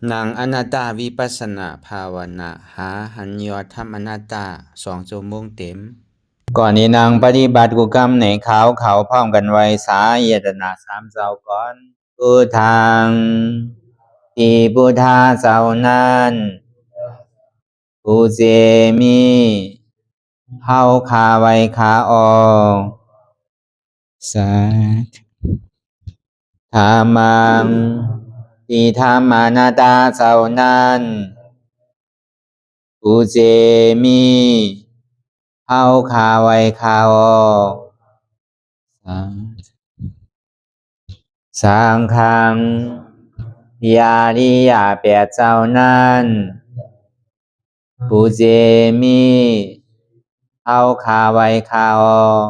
นางอนัตตาวิปัสสนาภาวนาหาหันยอดธรรมอนัตตา2 ชั่วโมงเต็มก่อนนี้นางปฏิบัติกุกรรมในเขาพร้อมกันไว้สาเยตนา3 เจ้าก่อนพุทธังที่พุทธาเจ้านั้นผู้เจมีเฮาคาไว้คาออกสาธุธรรมังที่ธรรมานาตาเจ้านั้นผู้เจมีเฮาคาไว้คาออกสังฆังยาริยาแปดเจ้านั้นผู้เจมีเฮาคาไว้คาออก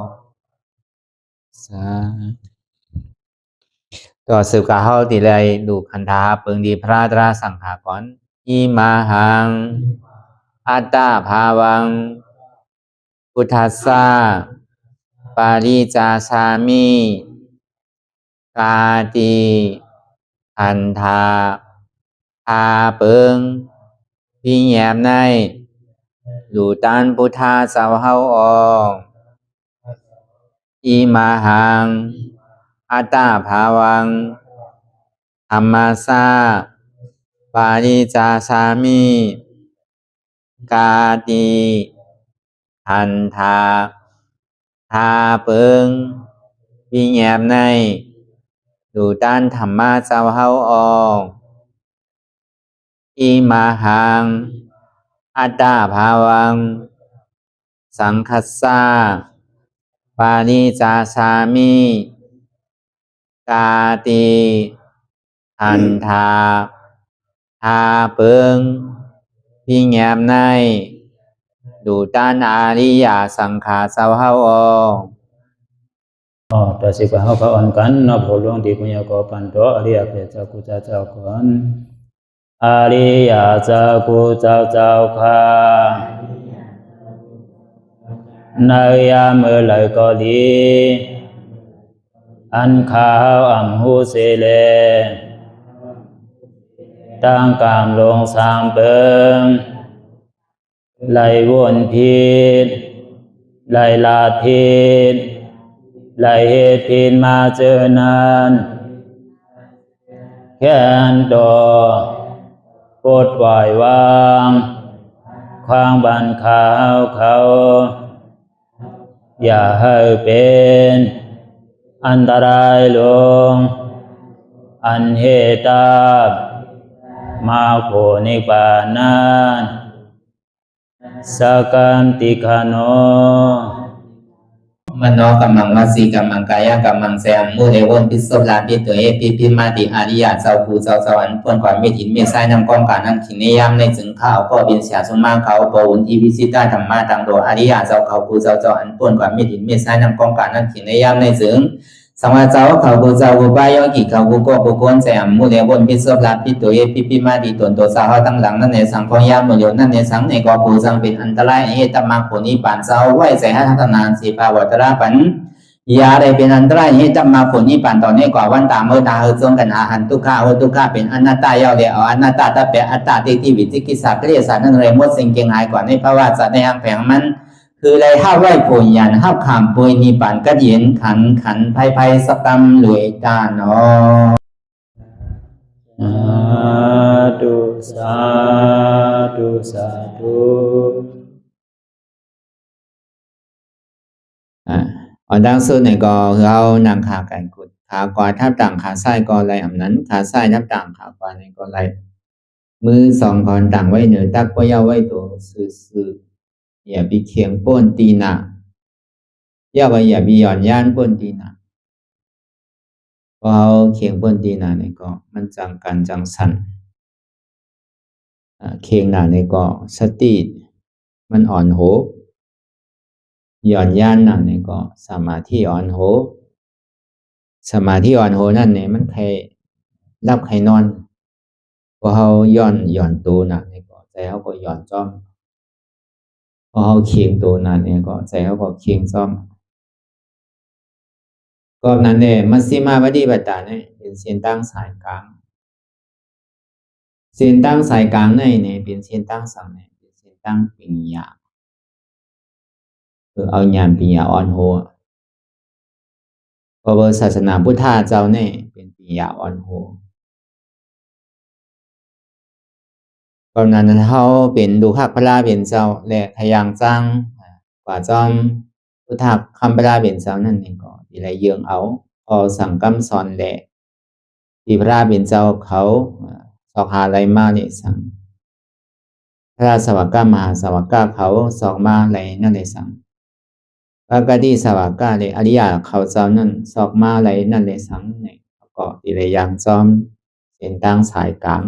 ต่อสืบกาเฮาติเลยดูคันธาเปิงดีพระตราสังขากรอิมาหังอัตตาภาวังพุทธัสสะปาริจาสามิกาติอันธาพาเปิงพี่แยมในดูตันพุทธาเจ้าเฮาออกอิมาหังอัตตาภาวังธรรมัสสะปาริจาสามิกาติอันธาพาเปิงพี่แยมในดูตันธรรมะเจ้าเฮาออกอิมาหังอัตตาภาวังสังคัสสะปาริจาสามิกาติอันธาพาเปิงพี่แยมในดูตันอาริยสังขารเจ้าเฮาออกต่อสิกว่าเฮาก็อ่อนกันเนาะผู้หลวงที่ปุญญาก็ปันโตอริยเจ้ากุเจ้าก่อนอริยเจ้ากุเจ้าค่ะในยามเมื่อไหร่ก็ดีอันข้าวอ่ำหูเสเลตั้งกามลงสามเปิงไหลวนพิษไหลลาพิษไหลเหตุพินมาเจอนานแค่นดอปดปล่อยวางความบันขาวเขาอย่าให้เป็นอันตรายลงอันเหตุตามาโผนิปานันสกันติคโนมโนกัมมังวสีกัมมังกายกัมมังแสมมุเรวนพิศลาปิตัวเอพิมาติอาริยะเจ้าภูเจ้าสวรรค์พ้นความไม่ถินไม่ใช่นำกองการนั้นขินในยามในจึงข้าวก็บินเสียสมมาเขาปวุนทีวิสิตาธรรมะตังโดอาริยะเจ้าเขาภูเจ้าสวรรค์พ้นความไม่ถินไม่ใช่นำกองการนั้นขินในยามในจึงสังวาเจ้าเขาภูเจ้าภูบายอกิเขาภูก็ภูโกนแสมมุเรวนพิศลาปิตัวเอพิมาติตนตัวสาวตั้งหลังนั่นในสังพยามมุโยนั่นในสังในก็ภูสังเป็นอันตรายเหตุมรรคผลนิพพานเจ้าไหวใส่ให้ทัศนานสีภาวตระปันยาได้เป็นอันตรายให้จำมาผลนิพพานตอนนี้กว่าวันตามเมื่อตาเฮจงกันอาหันทุกข้าทุกข้าเป็นอนัตตาเยาเดียวอนัตตาตาเปอัตตาที่วิจิกิสาเกลียสานั่นเลยมดสิ่งเก่งหายกว่าในภาวะสัตว์ในอังแผงมันคือเลยห้าไหวผลยันห้าขามปุยนิพพานก็เย็นขันภัยสกรรมหลวยตาเนาะสาธุở đang sơn này có hao nàng khả cảnh cụt khả quả tháp tảng khả sai có lại ẩm nắn khả sai tháp tảng khả quả này có lạiมือสองcòn tảngไว้เหนือตักก็ยาวไว้ตัวสื่ออย่าไปเคียงป้นตีหนาอย่าไปอย่าไปหย่อนย่านป้นตีหนาพอเอาเคียงป้นตีหนาเนี่ยก็มันจังกันจังสันเคียงหนาเนี่ยก็สติมันอ่อนโหหย่อนย่านนั่นเนี่ยก็สมาธิอ่อนโหสมาธิอ่อนโหนั่นเนี่ยมันใครรับใครนอนพอเขาย่อนตัวนั่นเนี่ยก็ใจเขาก็หย่อนจ้อมพอเขาเคียงตัวนั่นเนี่ยก็ใจเขาก็เคียงจ้อมก็นั้นเนี่ยมัชฌิมาปฏิปทาเนี่ยเป็นเส้นตั้งสายกลาง เส้นตั้งสายกลางในเนี่ยเป็นเส้นตั้งสองเนี่ยเป็นเส้นตั้งปิญญาคือเอาญาณปิญญาอ่อนโหเพราะว่าศาสนาพุทธะเจ้าเนี่ยเป็นปิญญาอ่อนโหเพราะนั้นเขาเป็นดูคักพระราเป็นเจ้าและขยังจังกว่าจอมพุทธะคำพระราเป็นเจ้านั่นเองก็ดีไรเยืองเอาพอสั่งกำสอนแหละที่พระราเป็นเจ้าเขาสอกหาอะไรมาเนี่ยสั่งพระราสวักกามหาสวักกาเขาสอกมาอะไรนั่นเลยสั่งปกติสวักกาเลยอริยะเขาเจ้านั่นสอกมาอะไรนั่นเลยสั่งเนี่ยก็ดีไรยังจอมเส้นตั้งสายกลาง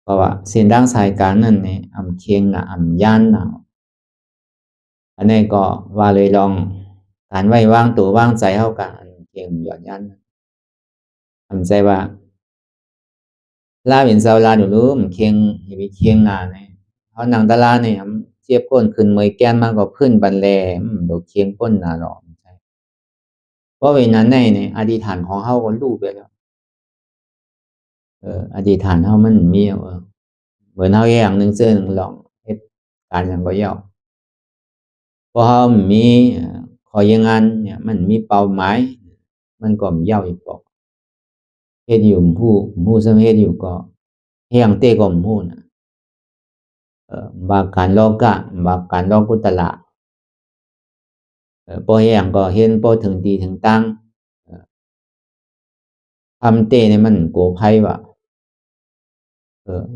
เพราะว่าเส้นตั้งสายกลางนั่นเนี่ยอำเคียงนะอำย่านนะอันนี้ก็ว่าเลยลองการไว้วางตัววางใจเข้ากันเคียงหย่อนยันทำใจว่าลาเป็นเจ้าลาดูรู้มันเคียงอย่าไปเคียงนาเนี่ยเพราะนางตะลาเนี่ยเจี๊ยบก้นขึ้นเมยแก้นมากกว่าขึ้นบันแลโดดเคียงก้นนาหรอกใช่เพราะเวลานั้นเนี่ยอธิษฐานของเขาก็รู้ไปแล้วอธิษฐานเขามันมีเหมือนเขาอย่างหนึ่งเสื้อหนึ่งลองเหตุการณ์อย่างก็ย่อเพราะเขามีขอยังงานเนี่ยมันมีเป้าหมายมันก็มีเย้าอีกบอกเฮ็ดอยู่ผู้ซึ่งเฮ็ดอยู่ก็เฮียงเต้ก็ผู้นะบาการโลกะบาการโลกุตละพอเฮียงก็เห็นพอถึงดีถึงตั้งทำเต้เนี่ยมันโกภัยว่ะ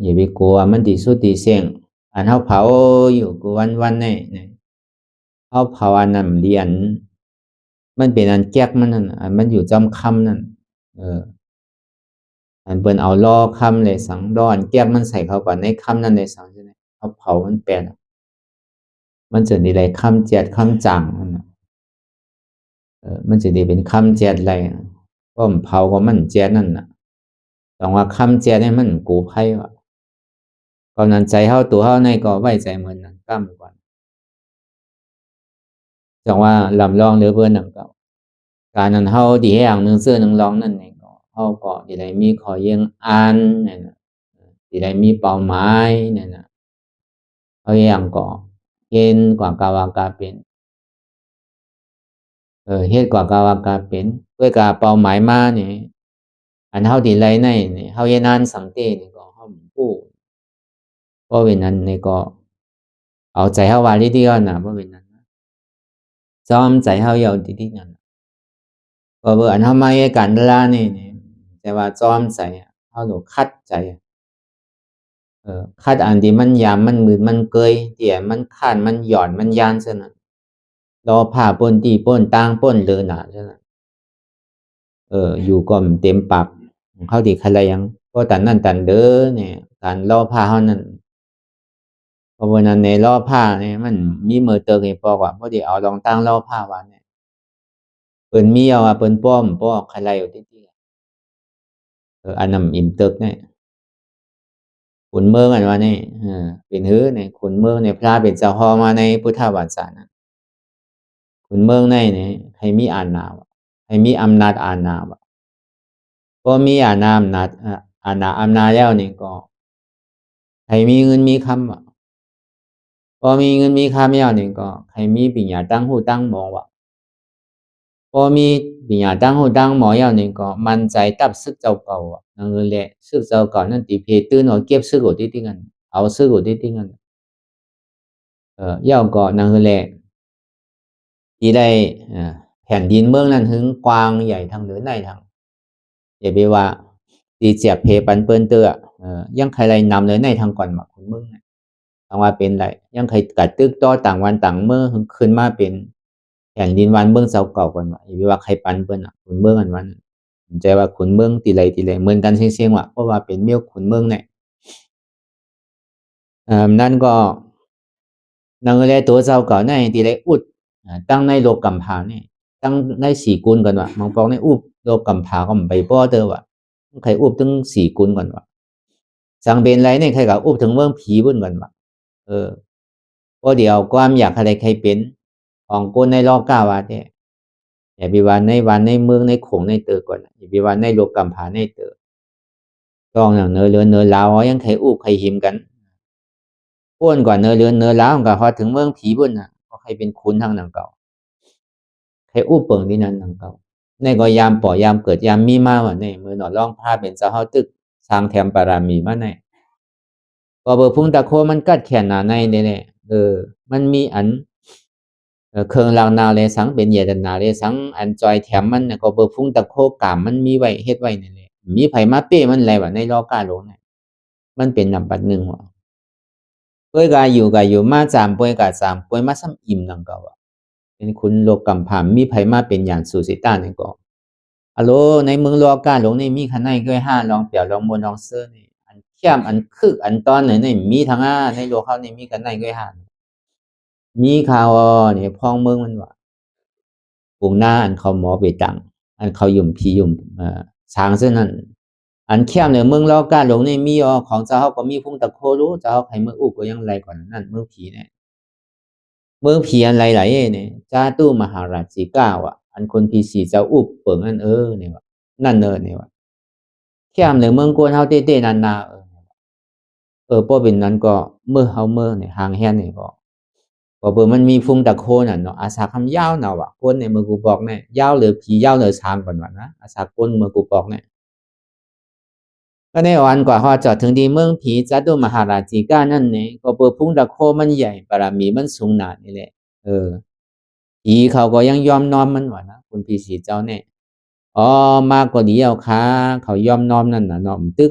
อย่าไปกลัวมันดีสุดดีเสียงอันเขาเผาอยู่กูวันเนี่ยเขาเผาอันนั้นเรียนมันเป็นอันแก๊กมันนั่นอันมันอยู่จอมคำนั่นอันเปิ้นเอาล่อคำเลยสังดอนแก๊กมันใส่เข้าไปในคำนั้นเลยสังใช่ไหมเขาเผามันแปลนมันจะได้คำเจ็ดคำจังมันมันจะได้เป็นคำเจ็ดอะไรก็เผาก็มันเจ็ดนั่นน่ะต้องว่าคำเจ็ดนี่มันกูไพ่ว่ะก่อนนั้นใจเฮาตัวเฮาในก็ไว้ใจเหมือนนั้นก้ำก่อนจังว่าลำลองหรือเพื่อนนั่นก็การนั้นเฮาดีอย่างหนึ่งเสื้อหนึ่งรองนั่นเองก็เฮาก็ดีได้มีขอเยียงอ่านนั่นน่ะดีได้มีเป้าหมายนั่นน่ะเฮาอย่างก็เห็นกว่ากาวากาเป็นเฮ็ดกว่ากาวากาเป็นด้วยกาเป้าหมายมานี่อันเฮาดีไรในนี่เฮาเฮ็ดนานสังเกตนี่ก็เฮาผู้เพราะเวนั้นนี่ก็เอาใจเฮาว่าดีๆน่ะเพราะเวนั้นซ้อมใจเฮาเอาดีๆนั่นก็เบิ่อันเฮามาเฮ็ดการลานี่แต่ว่าซ้อมใจเฮาต้องคัดใจคัดอันที่มันยามมันมืดมันเกยที่มันคร้านมันหย่อนมันย้านซั่นน่ะรอผ้าป่นตี้ป่นต่างป่นเลอหนาซั่นน่ะอยู่ก็เต็มปากเขาที่คะแลงเพราะตันนั้นตันเด้อเนี่ยการรอผ้าเฮานั้นเพราะว่านั้นในรอผ้าเนี่ยมันมีมือเติกให้พอกว่าบ่ได้เอารองตั้งรอผ้าว่าเนี่ยเพิ่นมีเอาว่าเพิ่นป้อมป้อคะแลอยู่ติอันนั้นอิ่มเติกเนี่ยขุนเมืองอันว่านี่เป็นหือเนี่ยขุนเมืองเนี่ยพระเป็นเจ้าฮ้อมาในพุทธประวัติศาสตร์น่ะขุนเมืองในนี่ให้มีอาณาให้มีอำนาจอาณาพอมีอาณาอำนาจอาณาอำนาจแล้วนี่ก็ให้มีเงินมีคำพอมีเงินมีคำแล้วนี่ก็ให้มีปัญญาตั้งหูตั้งหมอพอมีปัญญาตั้งหูตั้งหมอแล้วนี่ก็มั่นใจตับซึกเจ้าเก่านั่นแหละซึกเจ้าเก่านั่นติเพตื่นเอาเก็บซึกเอาที่กันเอาซึกเอาที่กันย่อก็นั่นแหละที่ได้แผ่นดินเมืองนั้นถึงกว้างใหญ่ทางเหนือในทางอย่าไปว่าตีเจียบเพปันเปิ้นเตอยังใครไรนำเลยในทางก่อนมาคุณเมืองทางว่าเป็นไรยังใครกัดตึกต่อต่างวันต่างเมื่อขึ้นมาเป็นแผ่นดินวันเมืองเสาเก่าก่อนว่าอย่าไปว่าใครปันเปิ้นคุณเมืองอันวันใจว่าขุนเมืองตีไรเหมือนกันเสียงๆว่ะเพราะว่าเป็นเมียวขุนเมืองเนี่ยนั่นก็นั่งเลยตัวเจ้าเก่าในตีไรอุดตั้งในโลกกำพาเนี่ยตั้งในสี่กุลกันว่ะมองปองในอุบโลกกำพาก็ไม่ไปป้อเตอว่ะใครอุบถึงสี่กุลก่อนว่ะสังเป็นไรเนี่ยใครกับอุบถึงเมืองผีบุ่นก่อนว่ะก็เดี๋ยวความอยากอะไรใครเป็นของกุลในรอบก้าวาเนี่ยอย่าไปวันในเมืองในโขงในเตอก่อนอย่าไปวันในโลกกำพาในเตอ ต้องอย่างเนื้อเลือเนื้อลาวยังใครอู้ใครหิมกันอ้วนกว่าเนื้อเลือเนื้อลาวก็พอถึงเมืองผีบุญน่ะก็ใครเป็นคุณทางหนังเก่าใครอู้เปิงที่นั่นหนังเก่าในก็ยามป่อยามเกิดยามมีมาว่าในมือหนอร้องผ้าเป็นเจ้าเฮาตึกสร้างแถมปารามีมาในก็เบอร์พุ่งตะโคมันกัดแขนหนาในเนี่ยมันมีอันเครื่องรางนาเลยสังเป็นเยดนาเลยสังอันจอยแถมมันเนี่ยก็เบอร์พุ่งตะโคกามมันมีไว้เฮ็ดไว้นี่แหละมีไผมาเป้มันอะไรวะในรอกาหลงเนี่ยมันเป็นนำบัดหนึ่งว่ะเป้ยกาอยู่มาจามเป้ยกาจามเป้ยมาซ้ำอิ่มนังก็ว่ะเป็นคุณโลกกำผามมีไผมาเป็นอย่างสู่สิต้าเนี่ยก็อะโลในเมืองรอกาหลงนี่มีคันไหนก็ห้าลองเปียวลองมนลองเสื้อนี่อันเข้มอันคึกอันตอนเลยนี่มีทั้งในโลกเขานี่มีคันไหนก็ห้ามีข่าวเนี่ยพ้องเมืองมันว่าปงหน้าอันเขาหมอไปตังอันเขายุ่มผียุ่มช้างเส้นนั้นอันเข้มเนี่ยเมืองรอกาหลงนี่มีของเจ้าเขาก็มีพุ่งตะโครู้เจ้าเขาใครเมืองอุก็ยังไรก่อนนั่นเมืองผีเนี่ยเมืองผีอันไรไหลเนี่ยจ้าตู้มหาราชิก้าว่ะอันคนผีสีเจ้าอุบเปิงอันเนี่ยว่ะนั่นเนี่ยว่ะเข้มเนี่ยเมืองกวนเฮาเต้ๆนานนาพอเป็นนั้นก็เมื่อเฮาเมื่อเนี่ยห่างแห่เนี่ยก็เบอร์มันมีฟุ้งตะโคน่ะเนาะอาสาคำยาวเนาะว่ะคนในเมืองกูบอกเนี่ยยาวหรือผียาวหรือช้างก่อนว่ะนะอาสาคนเมืองกูบอกเนี่ยก็ในวันกว่าฮอดจอดถึงที่เมืองผีจัตุมหาราชิกานั่นเนี่ยก็เบอร์ฟุ้งตะโคมันใหญ่บารมีมันสูงหนานี่แหละผีเขาก็ยังยอมน้อมมันว่ะนะคุณผีสีเจ้าเนี่ยมากกว่าดีเอาค่ะเขายอมน้อมนั่นน่ะเนาะมันตึ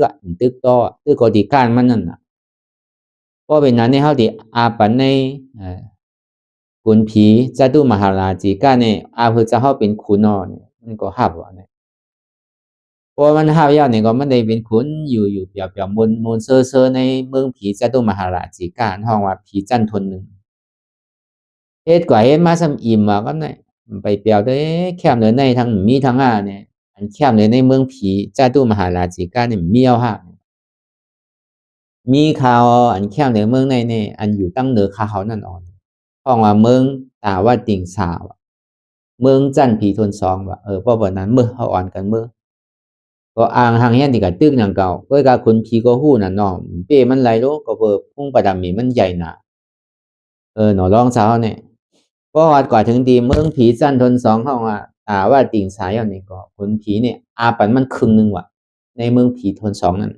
กต่อตึกกอดีการมันนั่นน่ะเพราะเป็นนั้นในเฮาที่อาปันในคุณผีจัตุมหาราชิกาเนี่ยอาเพื่อจะเฮาเป็นขุนเนี่ยมันก็ฮับว่าเนี่ยเพราะมันฮับยาวเนี่ยก็มันได้เป็นขุนอยู่เปรียบมนเซ่อในเมืองผีจัตุมหาราชิกาห้องว่าผีจันทนหนึ่งเฮ็ดกว่าเฮ็ดมาซ้ำอิ่มว่าก็เนี่ยไปเปรียวเด้แคมเลยในทั้งมีทั้งเนี่ยอันแคมเลยในเมืองผีจัตุมหาราชิกาเนี่ยมีเอาฮะมีข่าวอันแคมในเมืองในเนี่ยอันอยู่ตั้งเหนือข่าวนั่นอ่อนห้องว่าเมืองตาว่าติ่งสาวเมืองจันผีทนซองว่าเพราะวันนั้นเมื่อเขาอ่อนกันเมื่อก็อ่างหางเฮียนที่กับตึกอย่างเก่าก็กาคุณผีก็หู้น่ะน้องเป้มันไหลโลก็เบิดพุ่งประดำมีมันใหญ่หนาหนอร้องเช้าเนี่ยก็วัดกว่าถึงดีเมืองผีจันทนสองห้องว่าติ่งสายอย่างนี้ก็คุณผีเนี่ยอาปันมันครึ่งนึงว่ะในเมืองผีทนสองนั่น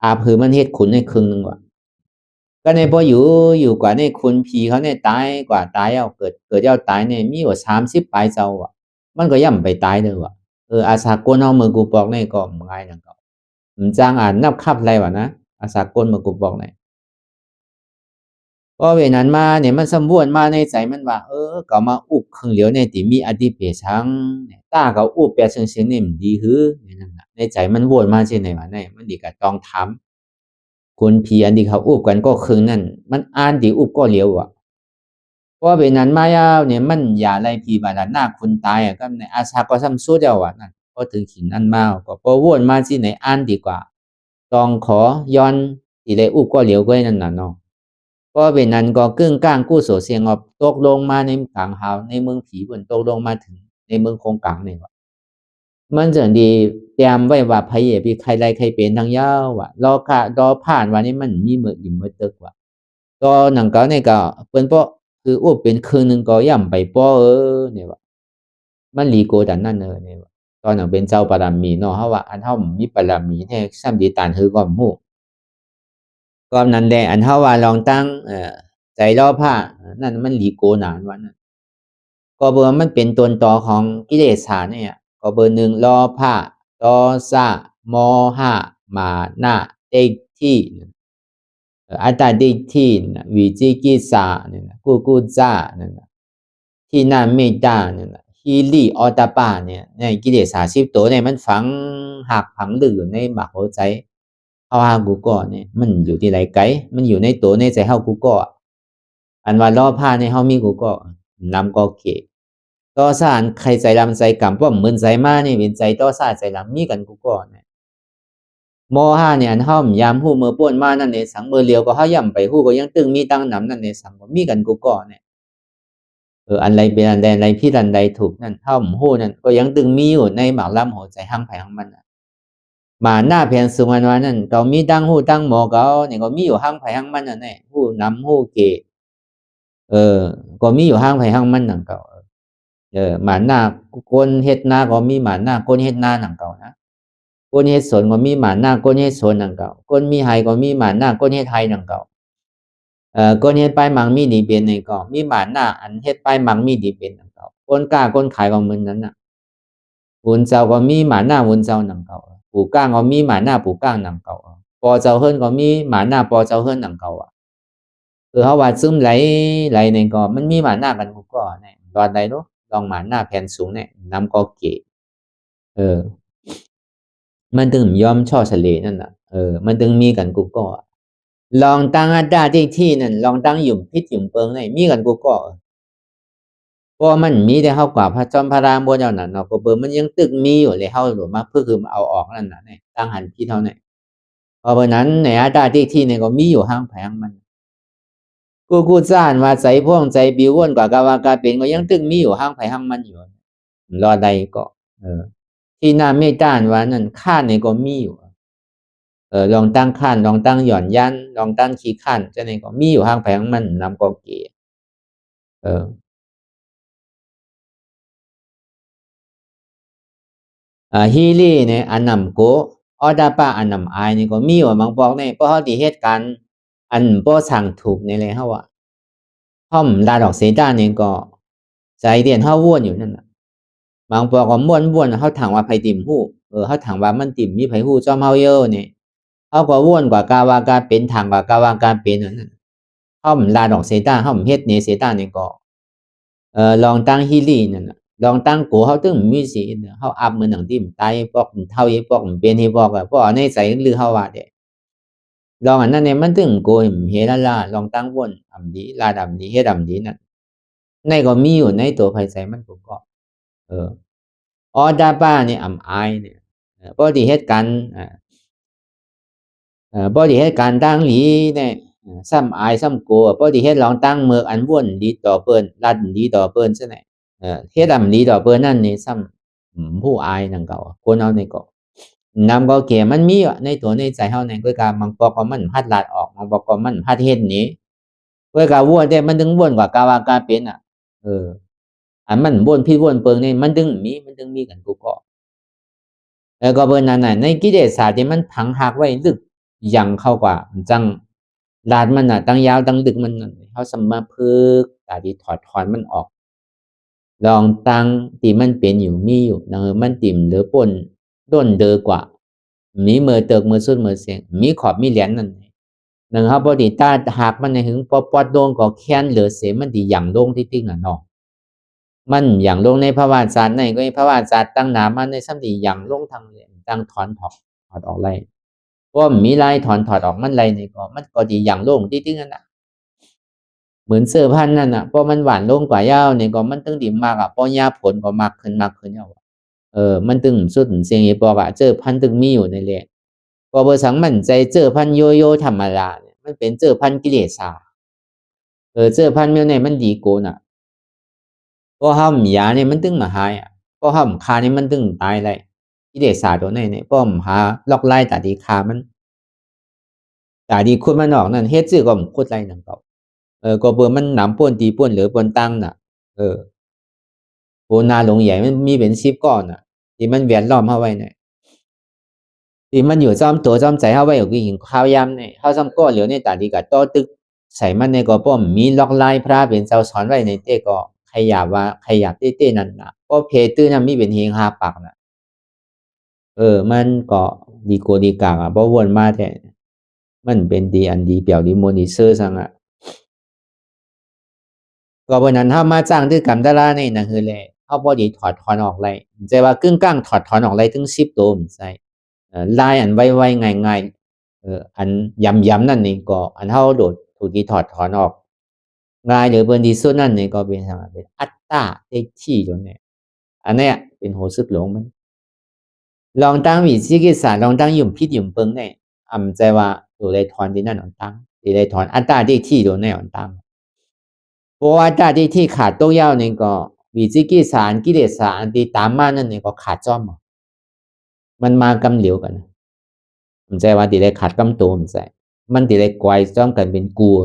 อาผือมันเฮ็ดขุนในครึ่งนึงว่ะก็ในพออยู่กว่าในคุณผีเขาเนี่ยตายกว่าตายเอาเกิดเจ้าตายเนี่ยมีกว่า30ปลายเจ้าอ่ะมันก็ย่ำไปตายเลยว่ะอาสากลเอามือกูบอกในก็มึงไงนั่นก็มันจ้างนับคับอะไรวะนะอาสากลมือกูบอกในก็เวนั้นมาเนี่ยมันสมบูรณ์มาในใจมันว่าก็มาอุบครึ่งเหลียวในที่มีอดีเปชังตาก็อุบเปียเชิงนี่มันดีหือนั่นน่ะในใจมันวนมาเช่นไหนวะในมันดีก็ต้องถามคนผีอันที่เขาอุบกันก็ครึ่งนั่นมันอ่านที่อุบก็เหลียวอ่ะเพราะเวนั้นมายาวเนี่ยมันอย่าไรผีบาดหน้าคนตายก็ในอาสาก็ซ้ำสู้เดียวอ่ะนั่นพอถึงขินนั่นมาก็พอวนมาที่ไหนอ่านดีกว่าต้องขอย้อนที่ไรอุบก็เหลียวก็นั่นน่ะเนาะก็เป็นนั้นก็กึ่งกลางกู้โสเสียงออกตกลงมาในกลางหาวในเมืองผีบนตกลงมาถึงในเมืองคงกลางเนี่ยว่ามันจะดีเตรียมไว้ว่าพระเยปีใครไรใครเป็นทางยาวว่ะรอผ่านวันนี้มันมีมืออิ่มมือตึกว่ะก็หนังเก่าเนี่ยก็เป็นเพราะคืออ้วเป็นคืนหนึ่งก็ย่ำไปป้อเนี่ยว่ามันลีโกดันนั่นเนี่ยว่าตอนหนังเป็นเจ้าปารามีเนาะเขาว่าอันเท่ามีปารามีแท้ซ้ำดีตานคือก่อนหูก็นั่นแหละอันเท่าว่าลองตั้งใจรอผ้านั่นมันหลีโกนานวันนั้นก็เบอร์มันเป็นตัวต่อของกิเลสาเนี่ยก็เบอร์หนึ่งรอผ้าตอซาโมหะมานะเตที่อัตตาดิที่วิจิกิสาเนี่ยกุจาเนี่ยที่นั่นเมตตาเนี่ยฮิริออตปาเนี่ยในกิเลส30ตัวเนี่ยมันฝังหักฝังลึกอยู่ในหมักหัวใจเฮาหากูก็เนี่ยมันอยู่ที่ไหนไกลมันอยู่ในตัวในใจเฮากูก็อันว่ารอผ้าในเฮามีกูก็นำก็เกต่อสารใครใจรำใจกำป้อมเหมือนใจมานี่เป็นใจต่อสารใจรำมีกันกูก็เนี่ยโมหะเนี่ยอันเฮายามฮู้มือป่วนมานั่นเองสังมือเลียวก็เฮาย่ำไปฮู้ก็ยังตึงมีตั้งนำนั่นเองสังก็มีกันกูก็เนี่ยอันใดเป็นอันใดอะไรผิดอันใดถูกนั่นเฮาบ่ฮู้นั่นก็ยังตึงมีอยู่ในหมากล้ำหัวใจหั้งไผหั้งมันน่ะ มาหน้าเพียงสุงอันวันนั้นก็มีตั้งหูตั้งหมอก็เนี่ยก็มีอยู่ห้างไผ่ห้างมันนั่นแหละหูน้ำหูเกะก็มีอยู่ห้างไผ่ห้างมันนั่นก็มาหน้าคนเฮ็ดนาก็มีมาหน้าคนเฮ็ดนานั่นก็นะคนเฮ็ดสวนก็มีมาหน้าคนเฮ็ดสวนนั่นก็คนมีไห้ก็มีมาหน้าคนเฮ็ดไห้นั่นก็คนเฮ็ดไปมังมีดีเป็นนี่ก็มีมาหน้าอันเฮ็ดไปมังมีดีเป็นนั่นก็คนกล้าคนขายก็เหมือนนั้นน่ะหุ่นเจ้าก็มีมาหน้าหุ่นเจ้านั่นก็ผู้ก้างก็มีมาหน้าผู้ก้างนั่นก็ปอเจ้าเฮิรนก็มีมาหน้าปอเจ้าเฮิรนนั่นก็เขาว่าซึมไหลนี่ก็มันมีมาหน้ากันก็เนี่ยรอดได้เนาะลองมาหน้าแผ่นสูงเนี่ยน้ำก็เกะมันถึงยอมช่อเฉลนั่นน่ะมันถึงมีกันกูก็ลองตั้งอัดดาที่นั่นลองตั้งหยุ่มพิษหยุ่มเปิงนี่มีกันกูก็เพราะมันมีแต่เฮากว่าพระจอมพระรามบ่เจ้านั่นเนาะก็เบิ่มันยังตึกมีอยู่เลยเฮาหลวมาเพื่อคือเอาออกนั่นน่ะเนี่ยตั้งหันพิษเท่านั้นเพราะฉะนั้นในอัดดาที่นี่ก็มีอยู่ห้างแผงมันกูซ่านว่าใจพ่วงใจบิววนกว่ากาวากาเป็นก็ยังตึกมีอยู่ห้างไผห้างมันอยู่รอใดก็ที่หน้าไม่ต้านว่านั่นข้านนี่ก็มีอยู่ลองตั้งข้านลองตั้งหย่อนยันลองตั้งขี้ข้านจะไหนก็มีอยู่ห้างไผห้างมันนำก็เก๋ฮีลี่เนี่ยอันนำโกออดาป้าอันนำอายนี่ก็มีอยู่บางบอกเนี่ยเพราะเขาที่เหตุการณ์อันบ่สั่งถูกในเลยเฮาว่าห้อมลาดอกเสดานี่ก็ใจเดียนเฮาว่นอยู่นั่นน่ะบางปอก็ม่วนเฮาถามว่าไผติ่มฮู้เฮาถามว่ามันติ่มมีไผฮู้จอมเฮาเยอะนี่เฮาก็ว่นกว่ากาวากาเป็นทางกว่ากาวากาเป็นนั่นน่ะห้อมลาดอกเสดาห้อมเฮ็ดนี่เสดานี่ก็ลองตั้งฮีลี่นั่นน่ะลองตั้งโกเฮาตึงมีสิเฮาอับมื้อหนังติ่มตายปอกเท่าอีปอกเป็นให้บอกเพราะในใจลือเฮาว่าเด้ลองอันนั้นเนี่ยมันตึงโกเฮลาลองตั้งว่นอำดีลาดอำดีเฮ็ดอำดีนั่นในก็มีอยู่ในตัวไผใส่มันก็ออดาป้านี่อำอายเนี่ยบ่ได้เฮ็ดกันบ่ได้เฮ็ดการตั้งหลีเนี่ยซ้ำอายซ้ำกลัวบ่ได้เฮ็ดลองตั้งเมือกอันว่นดีต่อเปิ้นรัดดีต่อเปิ้นซะแหน่เฮ็ดอำดีต่อเปิ้นนั่นนี่ซ้ำผู้อายนั่นก็คนเอานี่ก็นำก็เกมันมีในตัวในใจเฮาเนี่ยคือการบางปอกก็มันพัดลาดออกบางปอกก็มันพัดเฮ็ดหนีคือการว่นแต่มันถึงว่นกว่ากาวากาเป็นอันมันว่นพิษว่นเปิงนี่มันถึงมีกันกูก็ก็เบิ่นนั่นน่ะในกิเลสศาสตร์ที่มันผังหักไว้ลึกยังเข้ากว่าจังลาดมันน่ะตั้งยาวตั้งดึกมันเฮาสมาพึกตาที่ถอดมันออกลองตั้งที่มันเป็นอยู่มีอยู่มันติ่มหรือป่นด้นเดอกว่ามีมือเติกมือสุดมือเสียงมีขอบมีเหรียญนั่นครับบ่ได้ตาหักมันในหึงปอดโดนก็แค้นเหลือเสียมันที่หยังลงที่ติ๊กน่ะเนาะมันอย่างลงในภาวะศาสตร์ในก็ภาวะศาสตร์ตั้งหนามันในสัมติอย่างลงทางตั้งถอนถอดออกไรเพราะมีลายถอดออกมันไรนี่ก็มันก็ดีอย่างลงที่นั่นน่ะเหมือนเสื้อพันนั่นน่ะเพราะมันหวานลงกว่ายาวนี่ก็มันตึงดีมากอ่ะเพราะยาผลก็มากขึ้นเอามันตึงสุดเสียงอีบอกอ่ะเจอพันตึงมีอยู่ในแหละพอเบอร์สังมันใจเจอพันโยธรรมดาเนี่ยมันเป็นเจอพันกิเลสเจอพันเมียวในมันดีโกน่ะก็ห้ามยาเนี่ยมันตึงมาหายก็ห้ามคาเนี่ยมันตึงตายเลยกิเลสศาสตร์ตัวนี้เนี่ยป้อมหาล็อกไล่ตาดีคามันตาดีคุดมันออกนั่นเฮ็ดซื่อก็คุดไล่นั่นก็ก็เบื่อมันหนำป่วนตีป่วนหรือป่วนตั้งน่ะโหนาหลงใหญ่มันมีเป็น10ก้อนน่ะที่มันแวดล้อมเฮาไว้เนี่ยที่มันอยู่จ้อมตัวจ้อมใจเฮาไว้อยู่กินข้าวยำเนี่ยเฮาซ้ำก้อเหลียวในตาดีก็ต่อตึกใส่มันในก็ป้อมมีล็อกไล่พระเป็นเจ้าสอนไว้ในเต้ก็ใครอยากเต้นั่นน่ะก็เพตื้อน่ะมีเป็นเฮง5ปากน่ะมันก็ดีโกดีกากบ่วนมาแท้มันเป็นดีอันดีเปี่ยวดีมนดีเซอร์ซังอ่ะก็เพราะนั้นเฮามาจ้างด้วยกรรมดารานี่นะคือแลเฮาบ่ได้ถอดถอนออกเลยใจว่ากึ่งกลางถอดถอนออกเลยถึง10ตัวใช่ลายอันไวๆง่ายๆอันย้ำๆนั่นนี่ก็อันเฮาโดดถูกที่ถอดถอนออกง่ายหรือเบิ่นที่สุดนั่นนี่ก็เป็นซั่นเป็นอัตตาเต็กที่อยู่เนี่ยอันเนี้ยเป็นโหสึกหลงมันลองตั้งวิธีคิดศาสตร์ลองตั้งยุ่มพิษยุ่มเปิงเนี่ยใจว่าตัวได้ถอนที่นั่นตั้งที่ได้ถอนอัตตาเต็กที่ตัวเนี่ยตั้งเพราะว่าอัตตาเต็กที่ขาดตัวยาวนี่ก็วิธีคิดศาสตร์กิเลสศาสตร์ที่ตามมานั่นนี่ก็ขาดจ้อมมันมากำเหลียวกัน มันใจว่าตีได้ขาดกำตัวมันใจมันตีได้กวายจ้องกันเป็นกลัว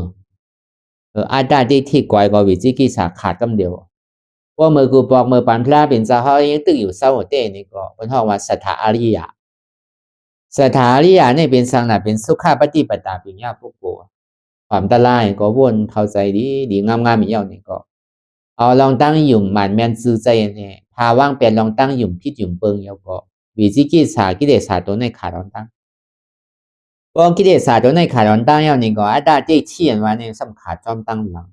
อาจารย์ที่กวายก็วิจิกิจฉาขาดกำเดียวว่าเมื่อกูบอกเมื่อปันพระเป็นเจ้าเขายังตึกอยู่เศร้าเต้นี่ก็เป็นห้องว่าสัทธาอริยะสัทธาอริยะเนี่ยเป็นสังนะเป็นสุขาปฏิปตาเป็นญาพวกกูความตะไลก็วนเข้าใจดีงามๆอีกอย่างนี่ก็เอาลองตั้งหยุ่มหมันแมนซื้อใจเนี่ยพาว่างเป็นลองตั้งหยุ่มพิดหยุ่มเปิงเยาก็วิจิกิจฉากิเลสาตัวในขาดลองตั้งพอกิเลสาตัวในขาดลองตั้งเยานี่ก็อาจารย์ที่เชียนว่าเนี่ยสำขาดจอมตั้งหลัง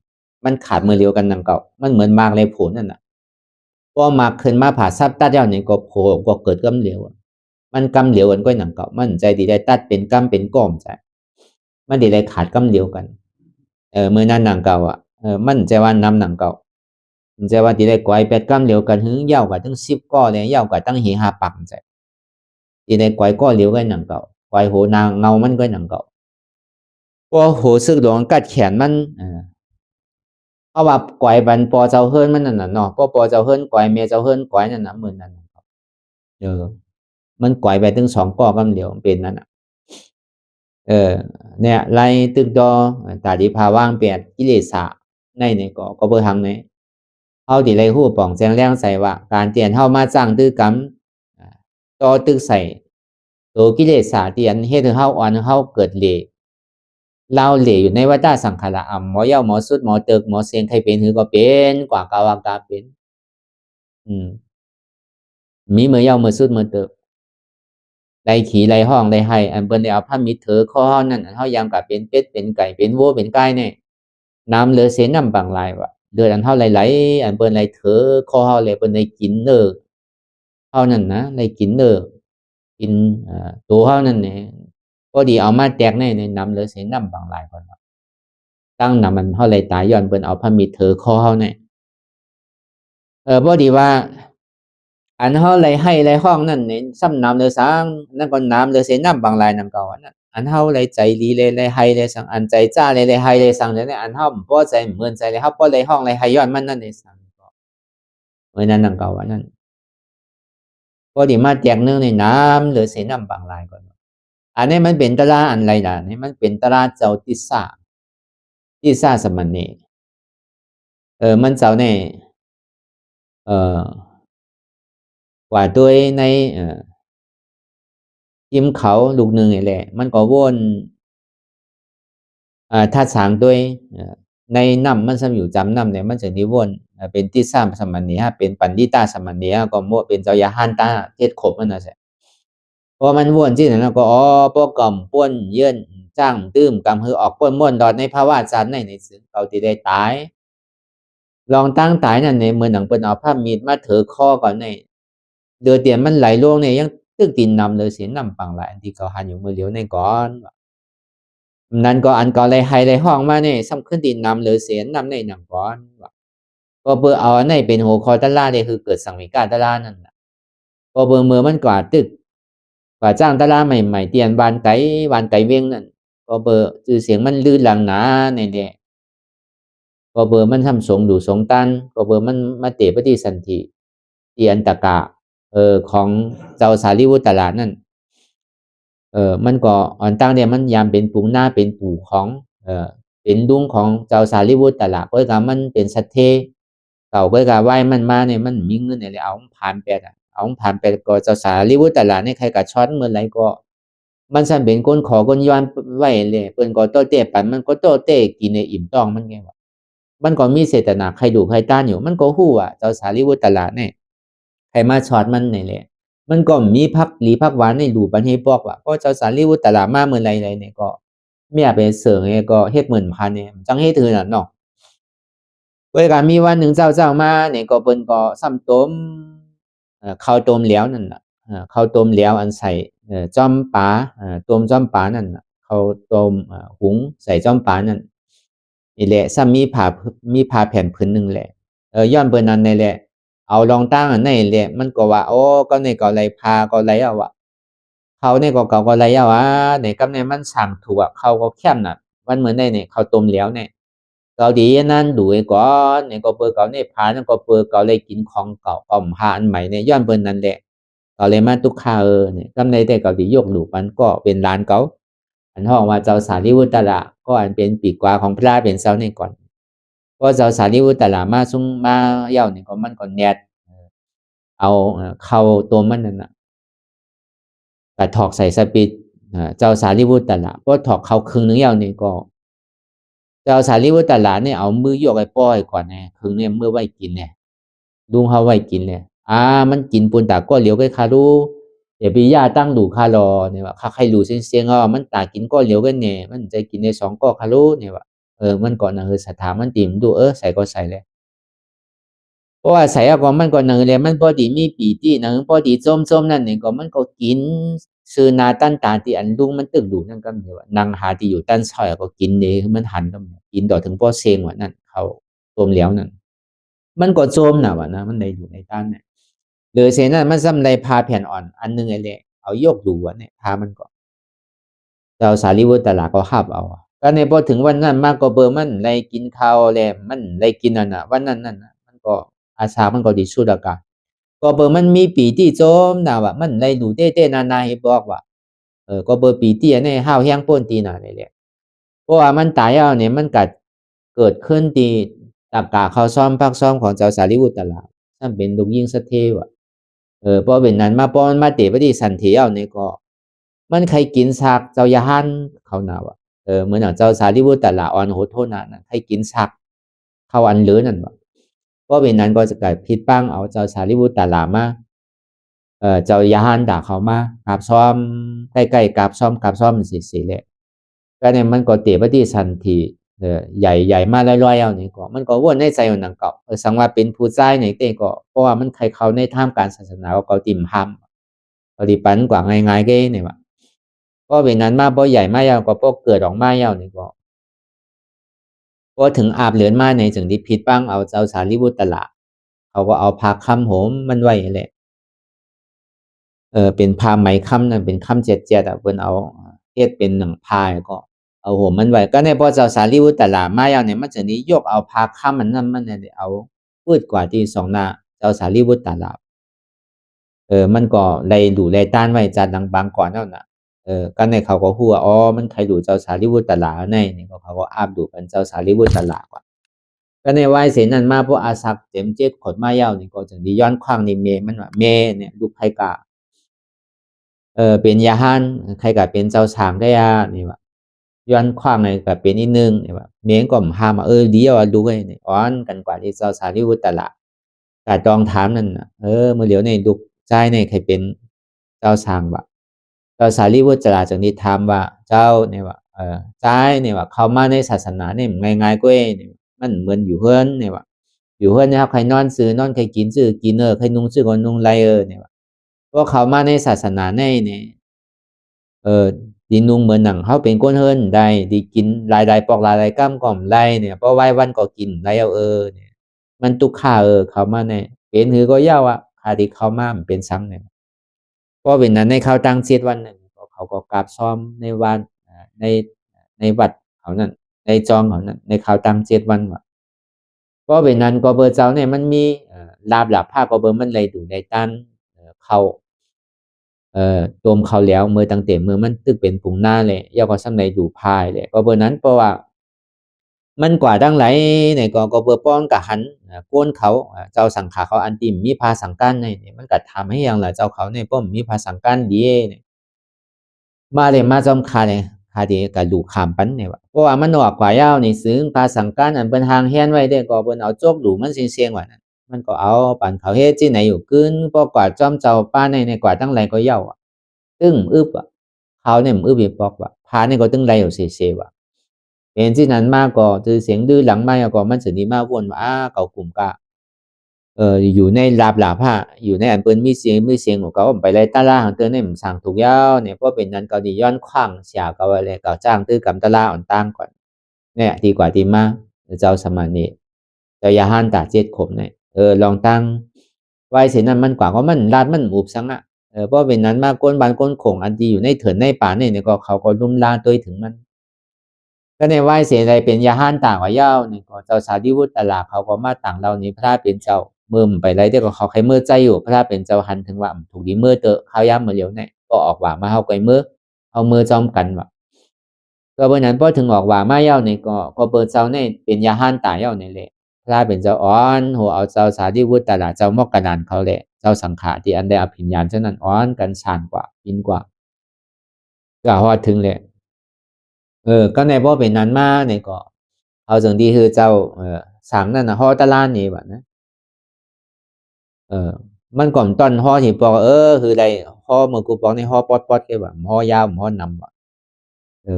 มันขาดมือเดียวกันนั่งเก่ามันเหมือนมากเลยผลนั่นน่ะพอมากขึ้นมาผ่าซับตัดเยานี่ก็โผล่ก็เกิดกำเหลวมันกำเหลวกันก็หนังเก่ามันใจดีได้ตัดเป็นกำเป็นก้อมใจมันดีได้ขาดกำเหลวกันเมื่อนั้นหนังเก่ามันใจว่าน้ำหนังเก่ามันใจว่าดีได้กวายแปดกำเหลวกันถึงยาวกว่าถึง10ก้อเลยยาวกว่าตั้งหี5 ปักใจดีได้กวายก้อเหลวกันหนังเก่ากวายโหนางเงามันก็หนังเก่าพอโหซึกหลวงกัดแขนมันเอาว่ากวายบันปอเจ้าเฮิรนมันนั่นน่ะเนาะปอเจ้าเฮิรนกวายเมียเจ้าเฮิรนกวายนั่นน่ะเหมือนนั่นมันกวายไปถึง2ก้อกำเหลวเป็นนั่นน่ะเนี่ยไล่ตึกดอตาดีพาว่างเปลี่ยนกิเลสะในก็เบอร์ทางไหนเฮาที่ไล่ฮู้ป่องแจงแรงใส่ว่าการเตียนเฮามาสร้างตึกกรรมต่อตึกใส่ตัวกิเลสะเตียนเฮ็ดให้เฮาอ่อนเฮาเกิดเหลเล่าเหลอยู่ในวัฏสังขารหมอเย้าหมอสุดหมอเติกหมอเสียงใครเป็นหือก็เป็นกว่ากาวากาเป็นมีมือเย้ามือสุดมือเติกไล่ขี่ไล่ห้องไล่ให้อันเปิ้นได้เอาผ้ามิดเถอข้อนั่นเฮายามก็เป็นเป็ดเป็นไก่เป็นวัวเป็นไก่เนี่ยน้ำเหลือเสน้ำบางลายว่ะเดือดอันเฮาไหลอันเปิ้นไหลเถอข้อเฮาเลยเปิ้นได้กินเด้อเฮานั่นนะได้กินเด้อกินตัวเฮานั่นเนี่ยพอดีเอามาแตกในน้ำเหลือเสน้ำบางลายก่อนตั้งน้ำมันเฮาไหลตายย้อนเปิ้นเอาผ้ามิดเถอข้อเฮาเนี่ยพอดีว่าอันเฮาไหลให้ไหลห้องนั่นเนี่ยซ้ำน้ำเหลือสังนั่นก็น้ำเหลือเสน้ำบางลายนำเก่าอันเฮาไหลใจดีเลยไหลให้ไหลสังอันใจจ้าเลยไหลให้ไหลสังเนี่ยอันเฮาบ่ใจเหมือนใจเลยเฮาบ่ไหลห้องไหลให้ย้อนมันนั่นได้สังก็เมื่อนั้นนำเก่าว่านั่นพอดีมาแจกนึงในน้ำเหลือเสน้ำบางลายก่อนอันนี้มันเป็นตราอันไรล่ะนี่มันเป็นตราเจ้าติสาสมณีมันเจ้าในว่าด้วยในยิ้มเขาลูกหนึ่งนี่แหละมันก็วนถ้าสางด้วยในน้ำมันสมอยู่จำน้ำเนี่ยมันจะนิวนเป็นติสาสมณีเป็นปันดิตาสมณีก็มั่วเป็นเจ้ายาหันตาเทศขบมันนะใช่พอมันวนที่นั้นก็พวกกล่อมป้วนเยื่นจ้างตื้มกำหือออกป้วนม่วนดอดในภาวะจันในซึ่งเขาที่ได้ตายลองตั้งตายนั่นในเมื่อหนังเป็นเอาผ้ามีดมาเถอข้อก่อนในเดือดเตียนมันไหลลงเนี่ยยังตึกตีนนำเลยเสียนำปังหลายที่เขาหันอยู่มือเหลียวในก่อนนั่นก็อันก็เลยให้เลยห้องมาเนี่ยซ้ำขึ้นตีนนำเลยเสียนนำในหนังก่อนก็เบอร์เอาในเป็นหัวคอตะล่าเนี่ยคือเกิดสังวิกาตะล่านั่นก็เบอร์มือมันกว่าตึกกว่าจ้างตะล่าใหม่ๆเตียนบานไก่เวียงนั่นก็เบอร์ชื่อเสียงมันลื่นหลังหนาในเนี่ยก็เบอร์มันทำสงดูสงตันก็เบอร์มันมาเตะปฏิสันติเตียนตะกะของเจ้าสารีวุตตลาดนั่นมันก็อ่อนตั้งเนี่ยมันยามเป็นปู่หน้าเป็นปู่ของเป็นลุงของเจ้าสารีวุตตลาดก็คือมันเป็นสัตเทเก่าก็คือไหว้มันมาเนี่ยมันมีเงินเนี่ยเอาผ่านไปเอาผ่านไปก็เจ้าสารีวุตตลาดเนี่ยใครก็ช้อนเมื่อไรก็มันสั่นเป็นคนขอคนย้อนไหวเลยเปิ้นก็โตเตะปันมันก็โตเตะกินในอิ่มต้องมันไงวะมันก็มีเจตนาใครดูใครต้านอยู่มันก็ฮู้ว่าเจ้าสารีวุตตลาดเนี่ยใครมาช็อตมันนี่แหละมันก็มีพักหลีพักหวานในรูปันให้บอกว่าก็เจ้าสารีวุตตลาดมาเมื่อไรเนี่ยก็ไม่อยากไปเสริงเนี่ยก็เฮ็ดเหมือนพันเนี่ยจังให้ถือน่ะเนาะเวลามีวันหนึ่งเจ้ามาเนี่ยก็เปิ้นก็ซ้ำต้มข้าวต้มแล้วนั่นน่ะข้าวต้มแล้วอันใส่จ้อมปลาต้มจ้อมปลานั่นน่ะข้าวต้มหุงใส่จ้อมปลานั่นนี่แหละซ้ำมีผ้าแผ่นผืนนึงแหละย้อนเปิ้นนั้นนี่แหละเอารองตั้งอันไหนแหละมันก็ว่าโอ้ก็นี่ก็ไหลพาก็ไหลเอาอะเขานี่ก็เก่าก็ไหลเอาอะนี่กำเนี่ยมันสั่งถูกอะเขาก็แค้มน่ะมันเหมือนได้นี่ข้าวต้มแล้วเนี่ยเราดีนั่นดูไอ้ก่อนนี่ก็เปิ้นเก่านี่พานั่นก็เปิ้นเก่าเลยกินของเก่าออมหาอันใหม่เนี่ยย้อนเปิ้นนั่นแหละ ก็เลยมาตุกขาเนี่ยกำในแต่เกาที่ยกหลูมันก็เป็นล้านเกาอันห้องว่าเจ้าสารีวุตระก็อันเป็นปีกว่าของพระเป็นเสาในก่อนเพราะเจ้าสารีวุตระมาซุ่งมาเย่านี่ก็มันก็แนดเอาเข้าตัวมันนั่นน่ะกระถอกใส่สปิดเจ้าสารีวุตระเพราะถอกเข้าครึ่งนึงเย่านี่ก็เจ้าสารีวุตระเนี่ยเอามือยกไอ้ป้อยก่อนเนี่ยครึ่งเนี่ยมือไว้กินเนี่ยลุงเขาไว้กินเลยมันกินปุนตาก็เหลียวก็คารูเดี๋ยวปีย่าตั้งดูคารอเนี่ยว่าข้าใครรู้เสียงมันตากินก็เหลียวกันเนี่ยมันจะกินใน2ก็คารูเนี่ยว่ามันก่อนนะสถามันติมดูใส่ก็ใส่เลยเพราะว่าใส่ก็มันก็เลยมันพอดีมีปีที่พอดีส้มนั่นนี่ก็มันก็กินซื้อนาตั้นตาที่อันลุงมันตึกดูนั่นก็เนี่ยว่านางหาที่อยู่ตั้นซอยก็กินเลยมันหันก็กินต่อถึงพ่อเซงว่านั่นเขาต้มแล้วนั่นมันก็โจมน่ะว่านะมันได้อยู่ในตั้นเนี่ยหรือเสนั้นมันซ้ำในพาแผ่นอ่อนอันนึงไอ้เลยเอายกดูว่าเนี่ยพามันก็เจ้าสารีวุตระก็หับเอาก็ในพอถึงวันนั้นมากก็เบอร์มันไรกินข้าวแลมันไรกินนั่นน่ะวันนั้นมันก็อาชามันก็ดีสุดกะก็เบอร์มันมีปีที่โจมน่ะว่ามันไรดูเต้นาให้บอกว่าก็เบอร์ปีที่ในห้าวแห้งป้นตีน่ะนี่แหละเพราะว่ามันตายเอาเนี่ยมันกัดเกิดขึ้นที่ตากาเขาซ้อมพักซ้อมของเจ้าสารีวุตระท่านเป็นลูกยิ่งสะเทวะเพราะเป็นนั้นมาป้อนมาเตะไปที่สันเทียวเนี่ยก็มันใครกินซากเจ้ายาหันเขาหนาวะเหมือนอย่างเจ้าสารีวุตระอ่อนโหโทนานะใครกินซากเขาอันเหลือนั่นวะเพราะเป็นนั้นก็จะเกิดพิษปั้งเอาเจ้าสารีวุตระมาเจ้ายาหันด่าเขามากับซ้อมใกล้ๆกับซ้อมสิเลยก็เนี่ยมันก็เตะไปที่สันทีใหญ่มาลอยๆเอานี่ก็มันก็วนในใจของนางเก่าสังว่าเป็นผู้ใจในเต้ก็เพราะว่ามันใครเขาในท่ามการศาสนาก็ติ่มห้ำก็ที่ปันกว่าง่ายๆก็เนี่ยว่าเพราะเป็นนั้นมาเพราะใหญ่มากยาวก็เพราะเกิดออกมายาวนี่ก็พอถึงอาบเหลือนมาในจึงที่พิษบ้างเอาเจ้าสารีบุตระเขาก็เอาผ้าคำโหมมันไว้แหละเป็นผ้าไหมคำนั่นเป็นคำเจ็ดเพิ่นเอาเฮ็ดเป็นหนังผ้าก็เอาโหมมันไว้ก็ในพอเจ้าสารีบุตระมายาวเนี่ยมันจะนี้ยกเอาผ้าคำมันนั่นมันเนี่ยเอาพูดกว่าที่2หน้าเจ้าสารีบุตระมันก็เลยดูแลต้านไว้จัดดังบางก่อนนั่นน่ะก็ในเขาก็ฮู้ว่ามันใครดูเจ้าสารีบุตระในนี่ก็เขาก็อาบดูกันเจ้าสารีบุตระก่อนก็ในวัยเสนั้นมาพวกอาศักเต็มเจ็ดขดมายาวนี่ก็จึงได้ย้อนขวางนี่เมมันว่าเมเนี่ยลูกไผกะเป็นยาหันใครก็เป็นเจ้าช้างได้นี่ว่าย้อนขวางนี่ก็เป็นอีกนึงนี่ว่าเมก็ห้ามดีเอาดูไว้นี่อ้อนกันกว่าที่เจ้าสารีบุตระก็ต้องถามนั่นน่ะมื้อเหลียวนี่ลูกชายนี่ใครเป็นเจ้าช้างบ่เจ้าสารีบุตระจึงได้ถามว่าเจ้านี่ว่าชายนี่ว่าเข้ามาในศาสนานี่ง่ายๆกว่านี่มันเหมือนอยู่เฮือนนี่ว่าอยู่เฮือนนะครับใครนอนซื้อนอนใครกินซื้อกินใครนุ่งซื้อก็นุ่งไรนี่ว่าเพราะเขามาในศาสนาในนี่ดีนุ่งเหมือนหนังเขาเป็นก้นเฮือนได้ดีกินรายปอกรายก้ามก่อมไรเนี่ยเพราะไหว้วันก็กินไรเอาเนี่ยมันตุกข่าเขามาในเป็นหือก็ย่าว่าคาที่เขามามันเป็นซ้ำเนี่ยเพราะเป็นนั้นในเขาตั้งเจ็ดวันหนึ่งเขาก็กราบซ้อมในวันในวัดเขานั่นในจองเขานั่นในเขาตั้ง7 วันว่ะเพราะเป็นนั้นก็เบอร์เจ้าเนี่ยมันมีลาบหลับผ้าก็เบอร์มันเลยดูในตันเขาตัวมเขาแล้วเมื่อตั้งแต่เมื่อมันตึกเป็นผงหน้าเลยย่อก็ซ้ำในดูพายเลยก็เบอร์นั้นเพราะว่ามันกว่าดังไหลเนี่ยก็เบอร์ป้อนกับหันก้นเขาเจ้าสังขาเขาอันติมมีพาสังกันเนี่ยมันก็ทำให้ยังล่ะเจ้าเขาเนี่ยป้อมมีพาสังกันดีเนี่ยมาเลยมาจอมคาเนี่ยคาดีกับดูขามปันเนี่ยว่าเพราะว่ามันออกกว่ายาวนี่ซึ้งพาสังกันอันเป็นทางเฮียนไว้ได้ก็เป็นเอาโจกดูมันเสียงว่านั้นมันก็เอาปั่นเขาเฮ็ดที่ไหนอยู่กึ้นพอกว่าจอมเจ้าป้าในกว่าตั้งไรก็เย้าตึ้งอึบเขาเนี่ยอึบอีปอกว่าพาเนี่ยก็ตึ้งไรอยู่เสียว่ะเป็นที่นั้นมากก็คือเสียงดื้อหลังไม่ก็มันสินี้มาวนว่าเก่ากลุ่มกะอยู่ในลาบหลาผ้าอยู่ในอันเปิ้นมีเสียงของเขาไปไล่ตาลาของเตือนเนี่ยมันสั่งถูกยาวเนี่ยเพราะเป็นนั้นก็ดีย้อนขวางเสียก็ว่าเลยก็จ้างตื้อกำตาลาอ่อนตั้งก่อนเนี่ยดีกว่าที่มาเจ้าสมานี่เจ้ายาหันตาเจ็ดขมเนี่ยลองตั้งไว้เสียนั้นมันกว่าก็มันลาดมันอุบสังเพราะเป็นนั้นมาก้นบานก้นโขงอันที่อยู่ในเถินในป่าเนี่ยก็เขาก็ลุ่มลาตัวถึงมันก็ในไหว้เสียใดเป็นยาหันต่างกว่ายาวนี่ก็เจ้าสารีบุตระเขาก็มาต่างเรานี้พระเป็นเจ้า มือไปไรเดี๋ยวก็เขาใครมือใจอยู่พระเป็นเจ้าหันถึงว่าถูกดีมือเตอข้าวย้ำมือเหลียวเนี่ยก็ออกว่ามาเฮาไกมือเอามือจอมกันว่าก็เพราะนั้นพอถึงออกว่ามาเย้าเนี่ยก็เปิดเจ้าเนี่ยเป็นยาหันตายเย้าเนี่ยแหละพระเป็นเจ้าอ้อนหัวเอาเจ้าสาธิวุฒิตลาดเจ้ามอกกระดานเขาแหละเจ้าสังขารที่อันได้อภิญญาณเช่นนั้นอ้อนกันชานกว่าอินกว่าก็ฮอดถึงแหละก็ในบ่เป็นนั้นมาเนี่ยก็เอาจังดีคือเจ้าสังนั่นน่ะฮอตะลานนี่บัดนะมันก่อนตอนฮอที่ปอกคือได้ฮอเมื่อกูปอกในฮอป๊อดๆแค่ว่าฮอยาวฮอนำว่า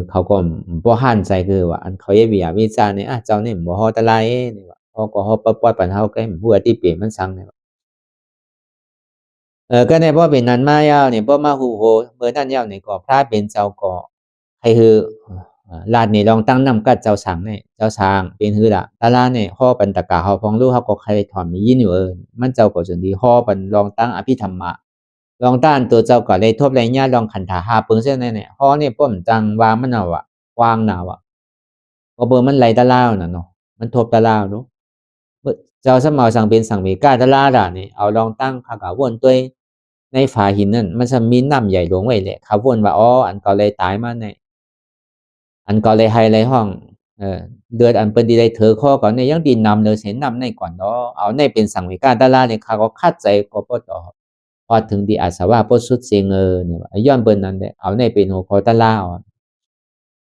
เขาก็บ่หันใจคือว่าอันเขาเฮ็ดวิหารวิจารณ์นี่เจ้านี่บ่ฮอตะลายนี่ว่าฮอก็ฮอป๊อดๆปานเฮาแกมผู้อติเปรมันสังนี่ว่าก็ในบ่เป็นนั้นมายาวนี่บ่มาฮู้โหเมื่อนั้นยาวนี่ก็พระเป็นเจ้าก็ให้คือลาดนี่ลองตั้งนำกับเจ้าสังนี่เจ้าช้างเป็นคือล่ะตะลานี่ฮอปันตะกาเฮาพองรู้เฮาก็ใครถอนมียินอยู่มันเจ้าก็จังดีฮอปันลองตั้งอภิธรรมะลองต้านตัวเจ้าก็เลยทบไรญาลองขันธาหาเปิงเส้นนี่ฮอนี่ป้อมจังวางมันเอาอะวางหนาวอะก็เบิ่มันไหลตะลาวน่ะเนาะมันทบตะลาวเนาะเจ้าสมเอาสังเป็นสังเวกาตะลาดานี่เอาลองตั้งข้ากะวนตัวในฝาหินนั่นมันจะมีน้ำใหญ่หลวงไว้แหละเขาวนว่าอันก็เลยตายมาในอันก็เลยให้เลยห้องเดือดอันเป็นดีได้เธอข้อก่อนเนี่ยยังดีนำเลยเห็นนำในก่อนเนาะเอาในเป็นสังเวกาตะลาเนี่ยเขาก็คัดใจก็พอต่อพอถึงดีอาสวะพอสุดเสียงเนี่ยย้อนเบิ่นนั้นแหละเอาในเป็นหัวข้อตะลา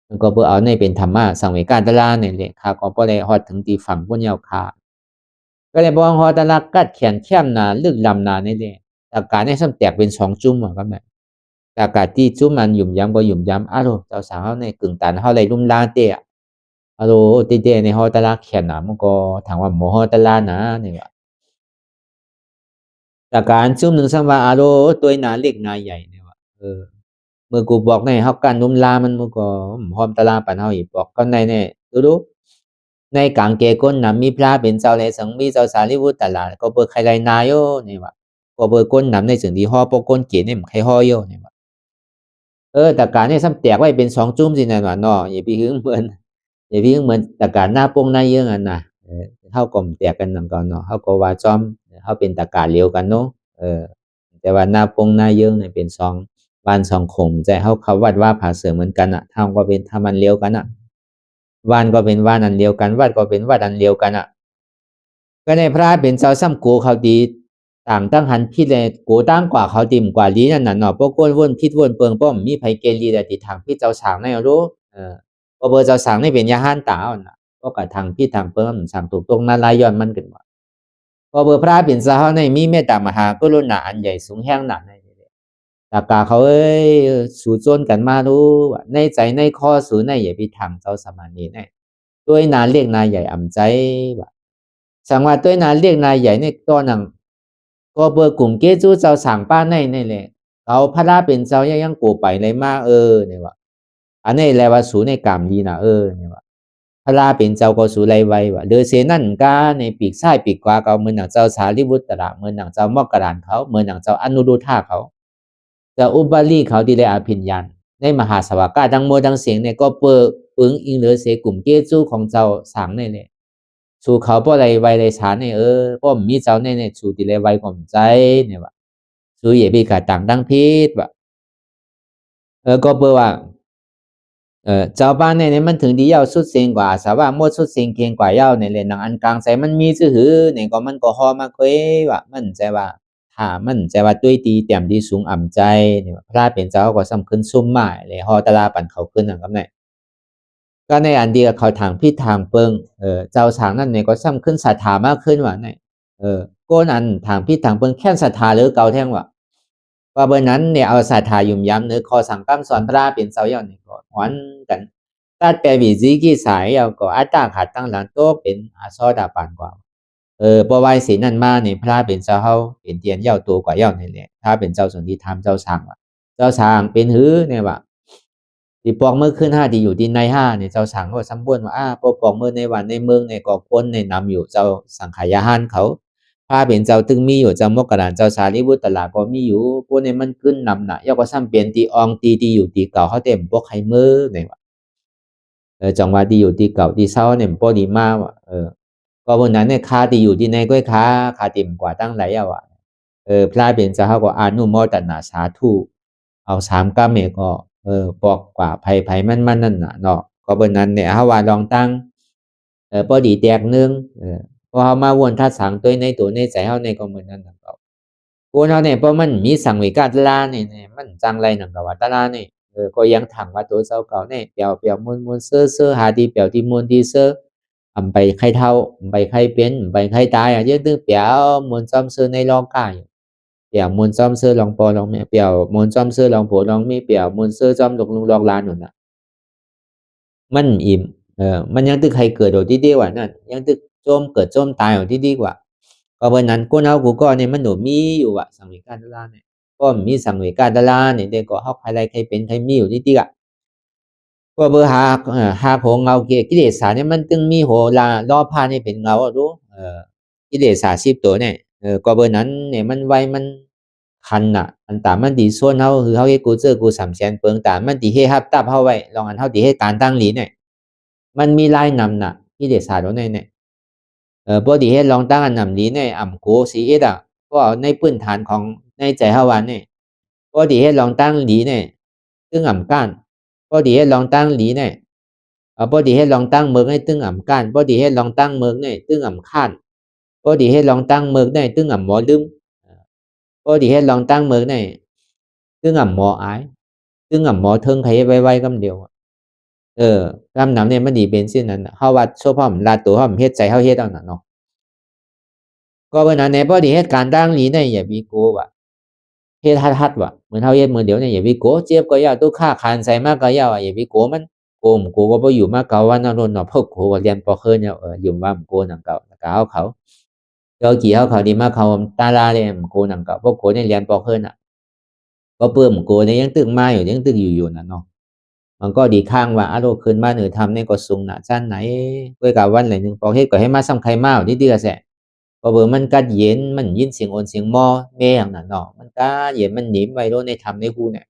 มันก็เพื่อเอาในเป็นธรรมะสังเวกาตะลาเนี่ยแหละเขาก็บ่ได้ฮอดถึงที่ฝั่งพุ่นยาวคาก็เลยบอกฮอดตะลากัดแขนแค้มหนาลึกลำหนานี่แหละอาการเนี่ยซ้ำแตกเป็น2จุ่มว่าก็แม่อากาศที่จุ่มมันหยุ่มย้ำบ่หยุ่มย้ำเจ้าสาวเฮาในกึ่งตันเฮาเลยลุ่มลาเตะเตะในฮอดตะลาแขนน่ะมันก็ถามว่าหมอฮอดตะลานะนี่ว่าอาการจุ่มหนึ่งซ้ำว่าตัวหนาเล็กหนาใหญ่เนี่ยว่าเมื่อกูบอกในเฮากันลุ่มลามันก็พร้อมตะลาปานเฮาอีกบอกก็ในเนี่ยดูในกลางเกก้นน่ะมีพระเป็นเจ้าเลยสังมีเจ้าสารีบุตรตลาดก็เปิดใครไรนายโยนี่ว่าก็เปิดก้นนำในสิ่งที่ห่อปกก้นเกียรนี่มันใครห่อโยนี่ว่าแต่การเนี่ยซ้ำแตกไว้เป็น2จุ่มสินั่นว่าเนาะอย่าพี่หึงเหมือนแต่การหน้าโป่งหน้าเยื่ออันน่ะเฮาก็แตกกันนั่นก่อนเนาะเฮาก็ว่าจอมเฮาเป็นตะการเลียวกันเนาะแต่ว่าหน้าโป่งหน้าเยื่อเนี่ยเป็น2บ้าน2ขมใจเฮาเขาวัดว่าผาเสือเหมือนกันน่ะเฮาก็เป็นถ้ามันเลียวกันน่ะว่านก็เป็นว่านอันเดียวกันวัดก็เป็นวัดอันเดียวกันอ่ะก็ในพระเป็นเจ้าซ้ำโกเขาดีต่างตั้งหันพิษเลยโกตั้งกว่าเขาติ่มกว่าลีนั่นน่ะเนาะพวกก้นวนพิษวนเปิงป้อมมีไผเกลีแต่ติดทางพิษเจ้าสางในรู้พอเบอร์เจ้าสางในเป็นยาห้านตาน่ะก็กะทางพิษทางเปิงสั่งถูกตรงนั้นลายย้อนมันขึ้นว่าพอเบอร์พระเป็นเจ้าในมีเมตตามหากรุณาอันใหญ่สูงแห้งหนาในตากาเขาสู่จนกันมารู้ว่าในใจในข้อสูในอย่าพิทางเจ้าสมานีในด้วยนาเรียกนายใหญ่อ่ำใจว่าสังว่าด้วยนาเรียกนายใหญ่ในตอนนั้นก็เบอร์กลุ่มเกจูเจ้าสั่งป้าในนี่แหละเขาพระราเป็นเจ้ายังกูไปเลยมากเนี่ยว่าอันนี้แหละว่าสูในกรรมดีนะเนี่ยว่าพระราเป็นเจ้าก็สูไรไว้ว่าเดือเสนั่นกาในปีกซ้ายปีกขวาเขาเหมือนหนังเจ้าสารีบุตรเหมือนหนังเจ้ามอกกระดานเขาเหมือนหนังเจ้าอนุรุทธาเขาจะอุบาลีเขาดีเลยอภิญญาณในมหาสวากาดังโมดังเสียงเนี่ยก็เปิดปึงอิงเหลือเสกลุ่มเกจูของเจ้าสางเนี่ยสู่เขาป้อไรไวไรสารเนี่ยป้อมมีเจ้าเนี่ยสู่ดีเลยไวข่มใจเนี่ยว่าสู่เหยียบปีกาต่างดังพิษว่าก็เปิดว่าเจ้าบ้านเนี่ยมันถึงดีเย้าสุดเสียงกว่าสาวว่าหมดสุดเสียงเกียงกว่าเย้าในเลยหนังอันกลางใส่มันมีซื่อหือเนี่ยก็มันก็ฮอมาคุยว่ามันใจว่ามันใจว่าตุ้ยตีเตี่ยมดีสูงอ่ำใจเนี่ยพระเป็นเจ้าก็สำคัญซุ่มหมายเลยฮอตลาปั่นเขาขึ้นนะครับเนี่ยก็ในอันเดียวเขาทางพิษทางเปิงเจ้าสางนั่นเนี่ยก็สำคัญศรัทธามากขึ้นว่าเนี่ยก้นอันทางพิษทางเปิงแค่ศรัทธาหรือเก่าแท่งว่าเบอร์นั้นเนี่ยเอาศรัทธายุ่มย้ำเนื้อคอสั่งกั้มสอนพระเป็นเจ้าอย่างนี้ก็หวนกันตัดแปลวิจิกิสายเอาก็อัตตาขัดตั้งหลังโต๊ะเป็นอาซอดาปานกว่าปวายศีนั่นมาเนี่ยพระเป็นเจ้าเฮาเป็นเตียนเย้าตัวกว่าเย้านี่แหละถ้าเป็นเจ้าสนธิธรรมเจ้าสร้างว่าเจ้าสร้างเป็นหือเนี่ยว่าที่ปองเมื่อขึ้น5ที่อยู่ที่ใน5เนี่ยเจ้าสร้างก็สำบวนว่าปองเมื่อในวันในเมืองในก่อคนในนำอยู่เจ้าสังขายาหานเขาพระเป็นเจ้าตึงมีอยู่เจ้ามกกระดานเจ้าสารีบุตรตลาก็มีอยู่พวกนี้มันขึ้นนำน่ะย่อก็ซ้ำเปลี่ยนตีอองตีอยู่ตีเก่าเขาเต็มพวกใครมือเนี่ยว่าจังหวะที่อยู่ที่เก่าที่เศร้าเนี่ยพอดีมากว่า ก็วันนั้นเนี่ยคาที่อยู่ที่ในก็คาติ่มกว่าตั้งหลายอ่ะพระเป็นเจ้าก็อนุโมทนาสาธุเอา3 กรรมเมก็บอกกว่าไผมันนั่นน่ะเนาะก็วันนั้นเนี่ยเฮาว่าลองตั้งพอดีแตกนึงพอเฮามาวนทัดสังตัวในตัวในใจเฮาในก็เหมือนนั้นน่ะก็คนเฮาเนี่ยเพราะมันมีสังเวกาตลาเนี่ยมันจังไรนั่นก็ว่าตลาเนี่ยก็ยังถังว่าตัวเจ้าเก่าเนี่ยเปียวมวนเซ่อหาที่เปียวที่มวนที่เซ่อไปใครเท่าไปใครเป็นไปใครตายchứ tức ปียวมวนซ้อมเซ่อในโลกาเปียวมวนซ้อมเซ่อลองปอลองแม่เปียวมวนซ้อมเซ่อลองผัวลองมีเปียวมวนเซ่อซ้อมลงลองลานนู่นน่ะมันอิ่มมันยังตึกใครเกิดโดยที่ดีกว่านั่นยังตึกโจมเกิดโจมตายโดยที่ดีกว่าก็เพราะนั้นคนเอากูก็เนี่ยมันหนูมีอยู่อะสังเวชการตลาเนี่ยก็มีสังเวชการตลาเนี่ยเด็กก็เฮาใครไรใครเป็นใครมีอยู่ที่ดีอะก็เบอร์หาโหเงากิเลสเนี่ยมันตึงมีโหลาล่อพาเนี่ยเป็นเงารู้กิเลส10 ตัวเนี่ยก็เบอร์นั้นเนี่ยมันไวมันคันน่ะอันตามันดีส่วนเฮาคือเฮาเฮ็ดกูเจอกู300,000เปิงตามันดีเฮ็ดฮับตับเฮาไว้ลองอันเฮาดีเฮ็ดการตั้งหลีเนี่ยมันมีลายนำน่ะกิเลสตัวเนี่ยพอดีเฮ็ดลองตั้งอันนำหลีเนี่ยอ่ำโกสีเอ็ดอ่ะก็ในพื้นฐานของในใจเฮาว่าเนี่ยพอดีเฮ็ดลองตั้งหลีเนี่ยซึ่งอ่ำก้านพอดีเฮ็ดลองตั้งหลีเนี่ยพอดีเฮ็ดลองตั้งเมืองให้ตึงอ่ำก้านพอดีเฮ็ดลองตั้งเมืองเนี่ยตึงอ่ำข้านพอดีเฮ็ดลองตั้งเมืองเนี่ยตึงอ่ำหมอลืมพอดีเฮ็ดลองตั้งเมืองเนี่ยตึงอ่ำหมออายตึงอ่ำหมอเทิงใครไว้ๆกำเดียวกำนำเนี่ยมันดีเป็นสิ่งนั้นเฮาว่าโชว์พร้อมลาตัวพร้อมเฮ็ดใจเฮาเฮ็ดเอาน่ะเนาะก็เพราะนั้นเนี่ยพอดีเฮ็ดการตั้งหลีเนี่ยอย่ามีโกว่ะเฮ็ดฮัดๆว่ะเหมือนเฮาเฮ็ดมื้อเดียวเนี่ยอย่ามีโกเจ็บก็อย่าตุกค่าคานใส่มากก็อย่าอย่ามีโกมันโกก็บ่อยู่มาเก่าวันนั้นโน่นเนาะพวกโกก็เรียนปอเคินเนี่ยอยู่ว่าโกนังเก่าก็เอาเขากี่เขาดีมาเขาตาลาเลยโกนังเก่าพวกโกเนี่ยเรียนปอเคินน่ะก็เปิ้มโกเนี่ยยังตึกมาอยู่ยังตึกอยู่น่ะเนาะมันก็ดีข้างว่าอารมณ์คืนมาหรือทำในก็สูงน่ะชั้นไหนเพื่อกับวันไหนนึงพอเฮ็ดก็ให้มาซ้ำใครมาที่เดือแสพอเบอร์มันกัดเย็นมันยินเสียงโอนเสียงมอแม่อย่างนั้นเนาะมันก็เย็นมันหนีไว้โดนในทำในหูเนี่ย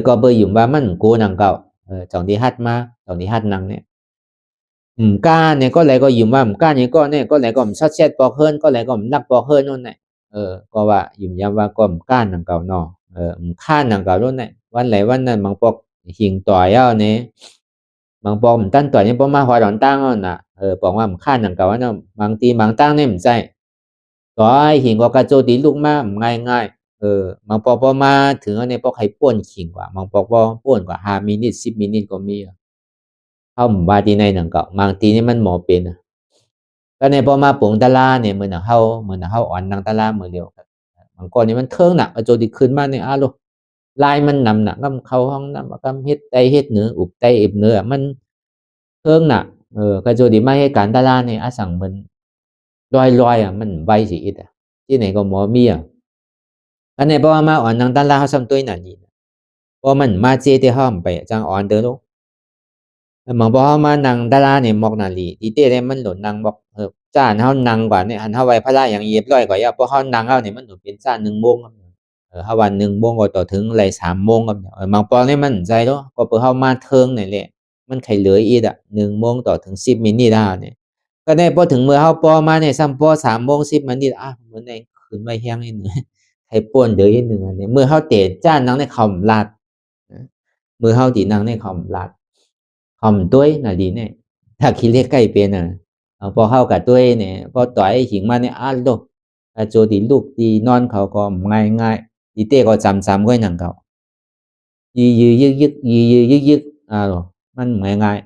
ก็เบอร์อยู่ว่ามันกูนังเก่าจ่องที่ฮัดมาจ่องที่ฮัดนังเนี่ยก้าเนี่ยก็เลยก็อยู่ว่าก้าเนี่ยก็เนี่ยก็เลยก็ชัดเช็ดปอกเฮิรนก็เลยก็นักปอกเฮิรนนู่นเนี่ยก็ว่าอยู่ย้ำว่าก็ก้านังเก่าเนาะข้านังเก่านู่นเนี่ยวันไหนวันนั้นบางปอกหิงต่อยเอาเนี่ยบางปอกมันตั้งต่อยเนี่ยพอมาหัวหลอนตั้งอ่ะนะบอกว่ามันข้านังเก่าว่าเนาะบางทีบางตั้งเนี่ยมันใจต่อยหิงก็กระโจตีลูกมาง่ายบางปอกพอมาถึงอันนี้ปอกให้ป้วนขิงกว่าบางปอกพอป้วนกว่า5 มินิ 10 มินิก็มีเข้าหมู่บ้านที่ในหนังเก่าบางทีนี่มันหมอเป็นก็ในพอมาปงตลาเนี่ยเหมือนเฮาอ่อนนางตลาเหมือนเดียวบางก่อนนี่มันเทิงหนักกระโจตีขึ้นมาเนี่ยลูกลายมันนำหนักก็เข้าห้องน้ำก็เฮ็ดไตเฮ็ดเนื้ออุบไตเอ็บเนื้อมันเทิงหนักกระโจดีมาให้การตลาดเนี่ยสั่งมันลอยมันใบสีอิดที่ไหนก็หมอมีอันนี้เพราะว่ามาอ่อนนางตลาดเขาซ้ำตัวนั่นนี่เพราะมันมาเจที่ห้อมไปจังอ่อนเด้อลูกบางพอเขามานางตลาดเนี่ยมอกนาลีที่เต้ได้มันหล่นนางบอกจ้านเขานางกว่าเนี่ยหันเขาไว้พระราอย่างเย็บร้อยกว่าเพราะเขานางเขาเนี่ยมันหนุนเป็นจ้าน1 โมงเขาวัน1 โมงก็ต่อถึงไร3 โมงกับบางปอเนี่ยมันใจเนาะก็เปิดเข้ามาเทิงนี่แหละมันไข่เหลืออีด1 โมงต่อถึง10 มินิได้เนี่ยก็ได้พอถึงเมื่อเขาปอมาเนี่ยซ้ำปอ3 โมง10 มินิเหมือนในขืนไว้แห้งนิดหนึ่งไข่ป่นเดือดนิดหนึ่งเนี่ยเมื่อเขาเตะจ้านนางในคอมลาดเมื่อเขาตีนางในคอมลาดคอมด้วยน่ะดีเนี่ยถ้าคิดเลขใกล้เป็นพอเข้ากับด้วยเนี่ยพอต่อยหิงมาเนี่ยลูกโจดีลูกดีนอนเขาก็ง่ายดีเต้ก็จำก็หนังเก่ายึกมันง่าย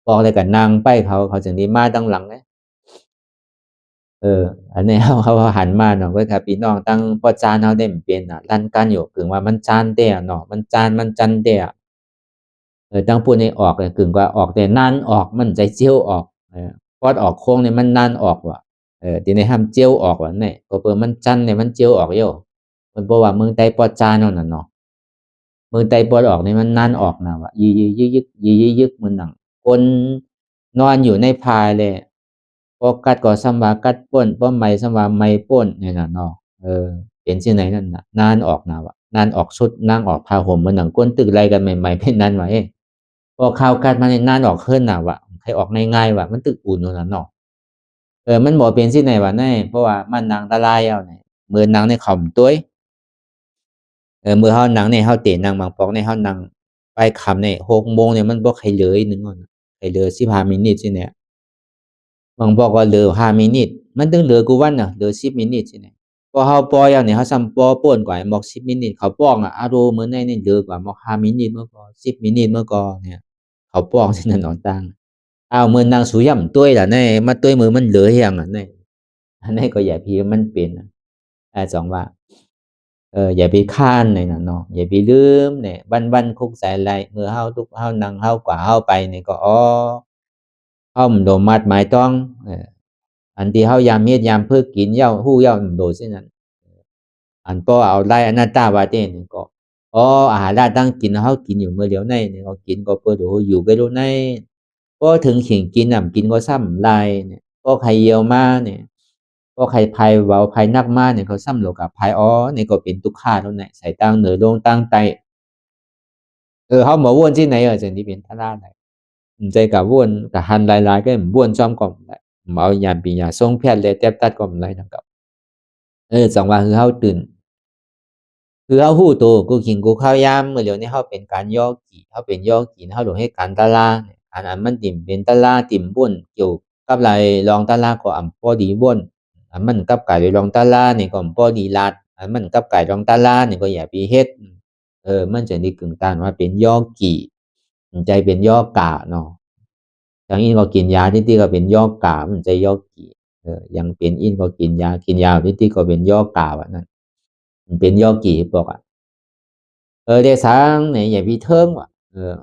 บอกอะไรกับนางไปเขาจึงดีมาตั้งหลังเนี่ยอันนี้เขาหันมาเนาะก็ครับพี่น้องตั้งพอจานเขาได้เป็นลั่นกันอยู่กึ่งว่ามันจานเต้เนาะมันจันเต้ตั้งพูดในออกเลยกึ่งว่าออกแต่นั่นออกมันใจเจียวออกพอดออกโค้งเนี่ยมันนั่นออกว่ะทีนี้ห้ามเจียวออกว่ะเนี่ยก็เปิดมันจันเนี่ยมันเจียวออกโย่มันบอกว่าเมืองไต้ปอจานนั่นเนาะเมืองไต้ปอดออกเนี่ยมันนั่นออกนะว่ะยึกมันหนังคนนอนอยู่ในพายเลยพอกัดก็สำว่ากัดป้นพอไม่สำว่าไม่ป้นเนี่ยนะเนาะเป็นที่ไหนนั่นน่ะนานออกนะว่ะนานออกชุดนั่งออกผ้าห่มมันหนังก้นตึกไรกันใหม่ๆเป็นนั้นไว้พอข่าวกัดมาในนานออกขึ้นนะว่ะใครออกง่ายๆว่ะมันตึกอุ่นนั่นเนาะ มันบ่เป็นสิไหนว่าแน่เพราะว่ามันนางตะลายเอาเนี่ยมือนางในข่อมตัวมือเฮานางในเฮาเตะนางบางปอกในเฮานางไปคำใน6 โมงเนี่ยมันบ่ใครเลยนึงอ่ะใครเลย15 มินิสิเนี่ยบางบอกว่าเหลือ5 มินิมันถึงเหลือกูวันน่ะเหลือ10 มินิสิเนี่ยพอเฮาปล่อยเอาเนี่ยเฮาซ้ำปอป่นกว่าบอก10 มินิเขาป้องอ่ะอารมณ์เหมือนในนี่เหลือกว่าบอก5 มินิเมื่อก่อน10 มินิเมื่อก่อนเนี่ยเขาป้องสินั่นเอาตังเอามือนางสูย่ำตัวล่ะแน่มาตัวมือมันเหลือเฮียงอ่ะแน่อันนี้ก็อย่าพี่มันเป็นสองว่าอย่าไปค้านในน่ะเนาะอย่าไปลืมเนี่ยวันคุกใส่ไรเมื่อเฮาทุกเฮานั่งเฮากว่าเฮาไปเนี่ยก็เฮามันโดมัดหมายต้องอันที่เฮายามเฮ็ดยามเพื่อกินเหย้าฮู้เหย้ามันโดซินั่นอันพอเอาไล่อนาตาว่าเต้นี่ก็อาหารราตั้งกินเฮากินอยู่มื้อเดียวในนี่ก็กินก็เปิดโอ้อยู่ไปโลดในพอถึงขิงกินน่ะกินก็ซ้ำลายเนี่ยพอไข่เหี่ยวมาเนี่ยพอไข่ไผเว้าไผนักมาเนี่ยเขาซ้ำโลกับไผนี่ก็เป็นทุกขาแล้วเนี่ยใส่ตั้งเหนือลงตั้งใต้เฮาบ่วนที่ไหนจังสิเป็นทาราได้ใจก็วนก็หันหลายๆก็วนจอมก็ได้เอายามปียาทรงแพทย์เลยแทบตัดก็บ่ได้นำกับสองว่าคือเฮาตื่น คือเฮาฮู้โตกูกินกูข้าวยามมื้อเดี๋ยวนี้เฮาเป็นการย่อกี่เฮาเป็นย่อกี่เฮาลงเฮ็ดการตลาดเนี่ยอันมันติ่มเป็นตลาดติ่มบ่นเกี่ยวกับรายรองตลาดก็อำพอดีบ่นอันมันกับการรองตลาดนี่ก็อำพอดีลัดอันมันกับการรองตลาดนี่ก็อย่าไปเฮ็ดมันจะนี่กึ่งต้านว่าเป็นย่อกี่ใจเป็นย่อกะเนาะอย่างนี้ก็กินยาที่ก็เป็นย่อกะมันใจย่อกี่ยังเป็นอินก็กินยาที่ก็เป็นย่อกะว่านั่นมันเป็นย่อกี่บอกอะ để sáng nàyอย่าไปเทิงว่ะ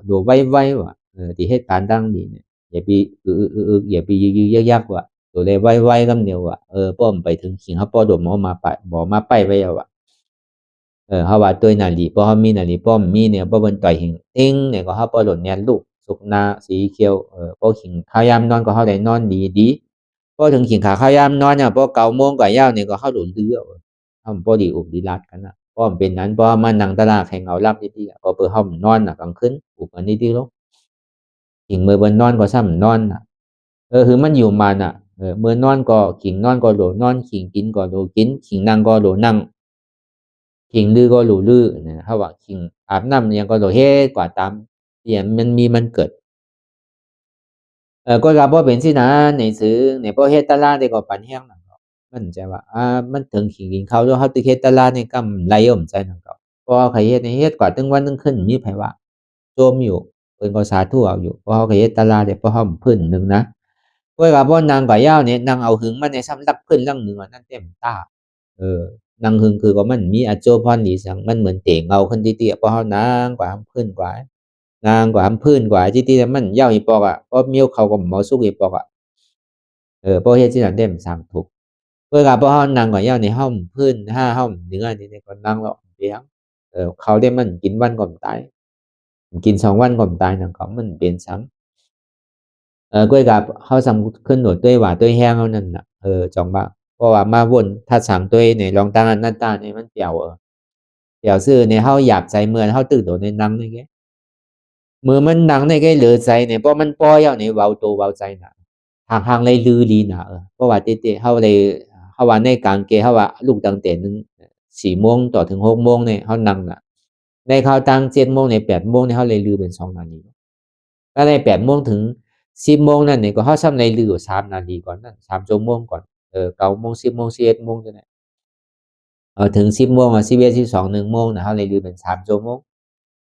ดูไว้ว่ะที่เหตุการณ์ดังนี้เนี่ยอย่าไปอย่าไปยื้อยักว่ะตัวเลยไว้กำเดียวว่ะป้อมไปถึงขิงเขาป้อดมมาไปบอกมาไปไว้ว่ะเขาว่าตัวนาลีป้อมีนาลีป้อมมีเนี่ยป้อบนต่อยหิงติ้งเนี่ยก็เขาป้อหล่นเนี่ยลูกสุกนาสีเขียวป้อขิงข้าวยามนอนก็เขาได้นอนดีป้อถึงขิงขาข้าวยามนอนเนี่ยป้อ9 โมงกว่ายาวเนี่ยก็เขาหลุดเรือเขาป้อดีอุบดีรัดกันนะ เพราะมันเป็นนั้นเพราะมันนั่งตลาดแข่งเอารับดีๆพอเปิดห้องนอนน่ะกลางคืนอุบอันนี้ดีลูกขิงมือบนนอนก็ซ้ำนอนน่ะคือมันอยู่มาน่ะมือนอนก็ขิงนอนก็โหลนอนขิงกินก็โหลกินขิงนั่งก็โหลนั่งขิงลือก็โหลลือนะเขาว่าขิงอาบน้ำยังก็โหลเฮ็ดกว่าตามที่มันมีมันเกิดก็รับว่าเป็นสินะในซื้อในพอเฮ็ดตลาดได้ก็ปันแห้งน่ะมันใจว่ามันถึงขิงกินข้าวแล้วเฮาตึเฮ็ดตลาดนี่กำไรอมใจนั่นก็เพราะใครเฮ็ดให้เฮ็ดกว่าถึงวันถึงคืนมีไผว่าโจมอยู่เพิ่นก็สาธุเอาอยู่เพราะเฮาก็เฮ็ดตลาดได้เพราะเฮาพื้นหนึ่งนะข้อยว่าบ่นางก็ยาวนี่นางเอาหึงมาในซ้ำรับขึ้นลังหนึ่งอันนั้นเต็มตาเออนางหึงคือว่ามันมีอาโจพรดีสังมันเหมือนเตะเงาขึ้นติๆเพราะเฮานางกว่าหำพื้นกว่านางกว่าหำพื้นกว่าติๆมันยาวอีปอกเพราะมิ้วเขาก็บ่สุกอีปอกเพราะเฮ็ดสินั้นเต็มสร้างทุกข์ với gặp họ nàng ở nhau này không hơn ha không những anh này còn năng lọ béoเขาได้มันกินวันก่อนตายกิน2 วันก่อนตายนั่นก็มันเป็นซ้ำก็กับเขาสำขึ้นหนวดด้วยว่าด้วยแห้งเขานั่นน่ะจองบ้าเพราะว่ามาวนถ้าสั่งด้วยในลองตั้งอันนั้นตาในมันเปี่ยวเปี่ยวซื่อในเขาหยาบใจเมื่อเขาตื่นตัวในนังในแกมือมันนังในแกเหลือใจเนี่ยเพราะมันปล่อยเอาในเบาตัวเบาใจน่ะhàngเลยลือลีน่ะเพราะว่าติเขาเลยเขาว่าในกลางเกเขาว่าลูกตั้งแต่นึง4 โมงต่อถึง6 โมงเนี่ยเขานั่งน่ะในเขาตั้ง7 โมงใน8 โมงเนี่ยเขาเลยลือเป็น2 นาทีก็ใน8 โมงถึง10 โมงนั่นเนี่ยก็เขาซ้ำในลืออยู่3 นาทีก่อนนั่น3 ชั่วโมงก่อน9 โมง10 โมง11 โมงจังได๋ถึง10 โมง11 12 1 โมงน่ะเขาเลยลือเป็น3 ชั่วโมง